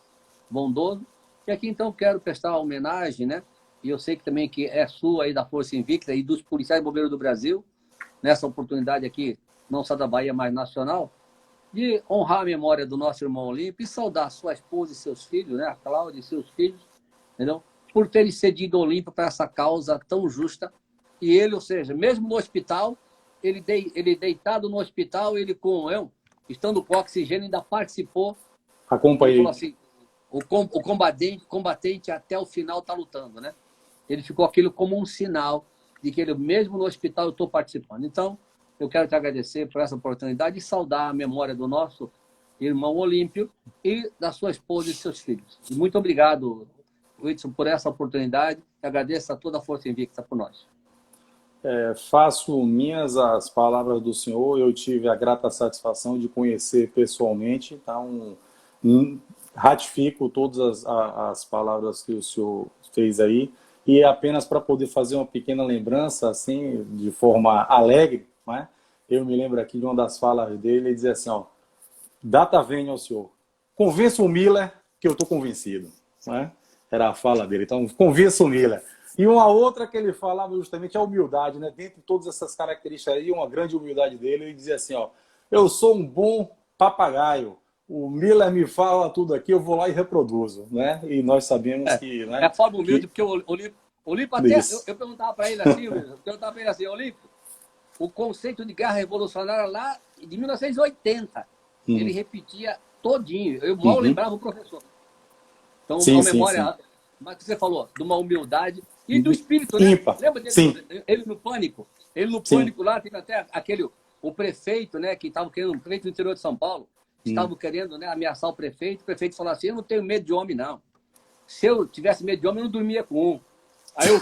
bondoso. E aqui, então, quero prestar homenagem, né? E eu sei que também que é sua aí da Força Invicta e dos policiais bombeiros do Brasil, nessa oportunidade aqui, não só da Bahia, mas nacional, de honrar a memória do nosso irmão Olímpio e saudar sua esposa e seus filhos, né? A Cláudia e seus filhos, entendeu? Por terem cedido o Olímpio para essa causa tão justa. E ele, ou seja, mesmo no hospital, ele deitado no hospital, ele estando com oxigênio, ainda participou. Acompanhei. Ele falou assim, o combatente até o final está lutando, né? Ele ficou aquilo como um sinal de que ele, mesmo no hospital, eu estou participando. Então, eu quero te agradecer por essa oportunidade e saudar a memória do nosso irmão Olímpio e da sua esposa e seus filhos. E muito obrigado, Whitson, por essa oportunidade. Eu agradeço a toda a Força Invicta por nós. Faço minhas as palavras do senhor. Eu tive a grata satisfação de conhecer pessoalmente, então ratifico todas as palavras que o senhor fez aí. E apenas para poder fazer uma pequena lembrança, assim, de forma alegre, né? Eu me lembro aqui de uma das falas dele, ele dizia assim, ó, data venha ao senhor, convença o Miller que eu estou convencido, né? Era a fala dele, então convença o Miller. E uma outra que ele falava justamente a humildade, né? Dentre todas essas características aí, uma grande humildade dele, ele dizia assim, ó, eu sou um bom papagaio, o Miller me fala tudo aqui, eu vou lá e reproduzo, né? E nós sabemos que, né? É a forma humilde, porque o Olímpio até, eu perguntava para ele assim, Olímpio, o conceito de guerra revolucionária lá de 1980, ele repetia todinho, eu mal lembrava o professor. Então, sim, uma memória, sim. mas que você falou, de uma humildade e do espírito, né? Ímpar. Lembra dele, Sim. ele no Pânico? Ele no Sim. Pânico lá, teve até o prefeito, né, que estava querendo, o prefeito do interior de São Paulo, estavam querendo, né, ameaçar o prefeito falou assim, eu não tenho medo de homem, não. Se eu tivesse medo de homem, eu não dormia com um. Aí o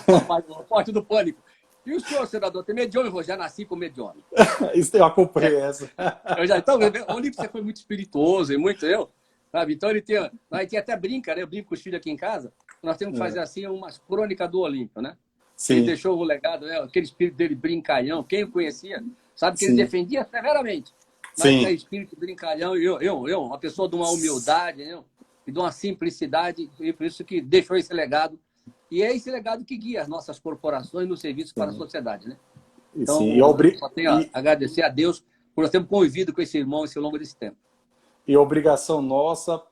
repórter do Pânico, e o senhor, senador, tem medo de homem? Eu já nasci com medo de homem. Isso eu acompanhei essa. Então, o Olímpio, você foi muito espirituoso e muito eu. Sabe? Então, ele tem até brinca, né? Eu brinco com os filhos aqui em casa. Nós temos que fazer assim umas crônicas do Olímpio, né? Sim. Ele deixou o legado, né? Aquele espírito dele brincalhão. Quem o conhecia sabe que ele defendia severamente. Mas aquele espírito brincalhão, eu, uma pessoa de uma humildade, né? E de uma simplicidade, e por isso que deixou esse legado. E é esse legado que guia as nossas corporações no serviço para a sociedade, né? Então, só tenho a agradecer a Deus por nós termos convivido com esse irmão ao longo desse tempo. E obrigação nossa,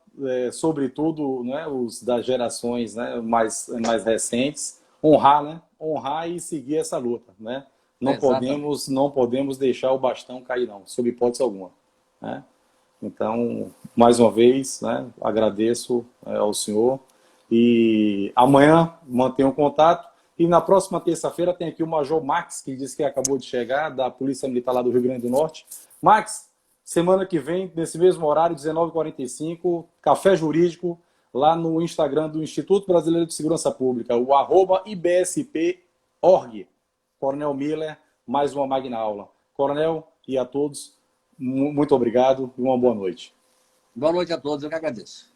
sobretudo, né, os das gerações, né, mais recentes, honrar, né? Honrar e seguir essa luta, né? Não podemos deixar o bastão cair, não, sob hipótese alguma, né? Então, mais uma vez, né, agradeço ao senhor e amanhã mantenho o contato e na próxima terça-feira tem aqui o Major Max, que disse que acabou de chegar da Polícia Militar lá do Rio Grande do Norte. Max, semana que vem, nesse mesmo horário, 19h45, Café Jurídico, lá no Instagram do Instituto Brasileiro de Segurança Pública, o @ibsp.org. Coronel Miller, mais uma magna aula. Coronel, e a todos, muito obrigado e uma boa noite. Boa noite a todos, eu que agradeço.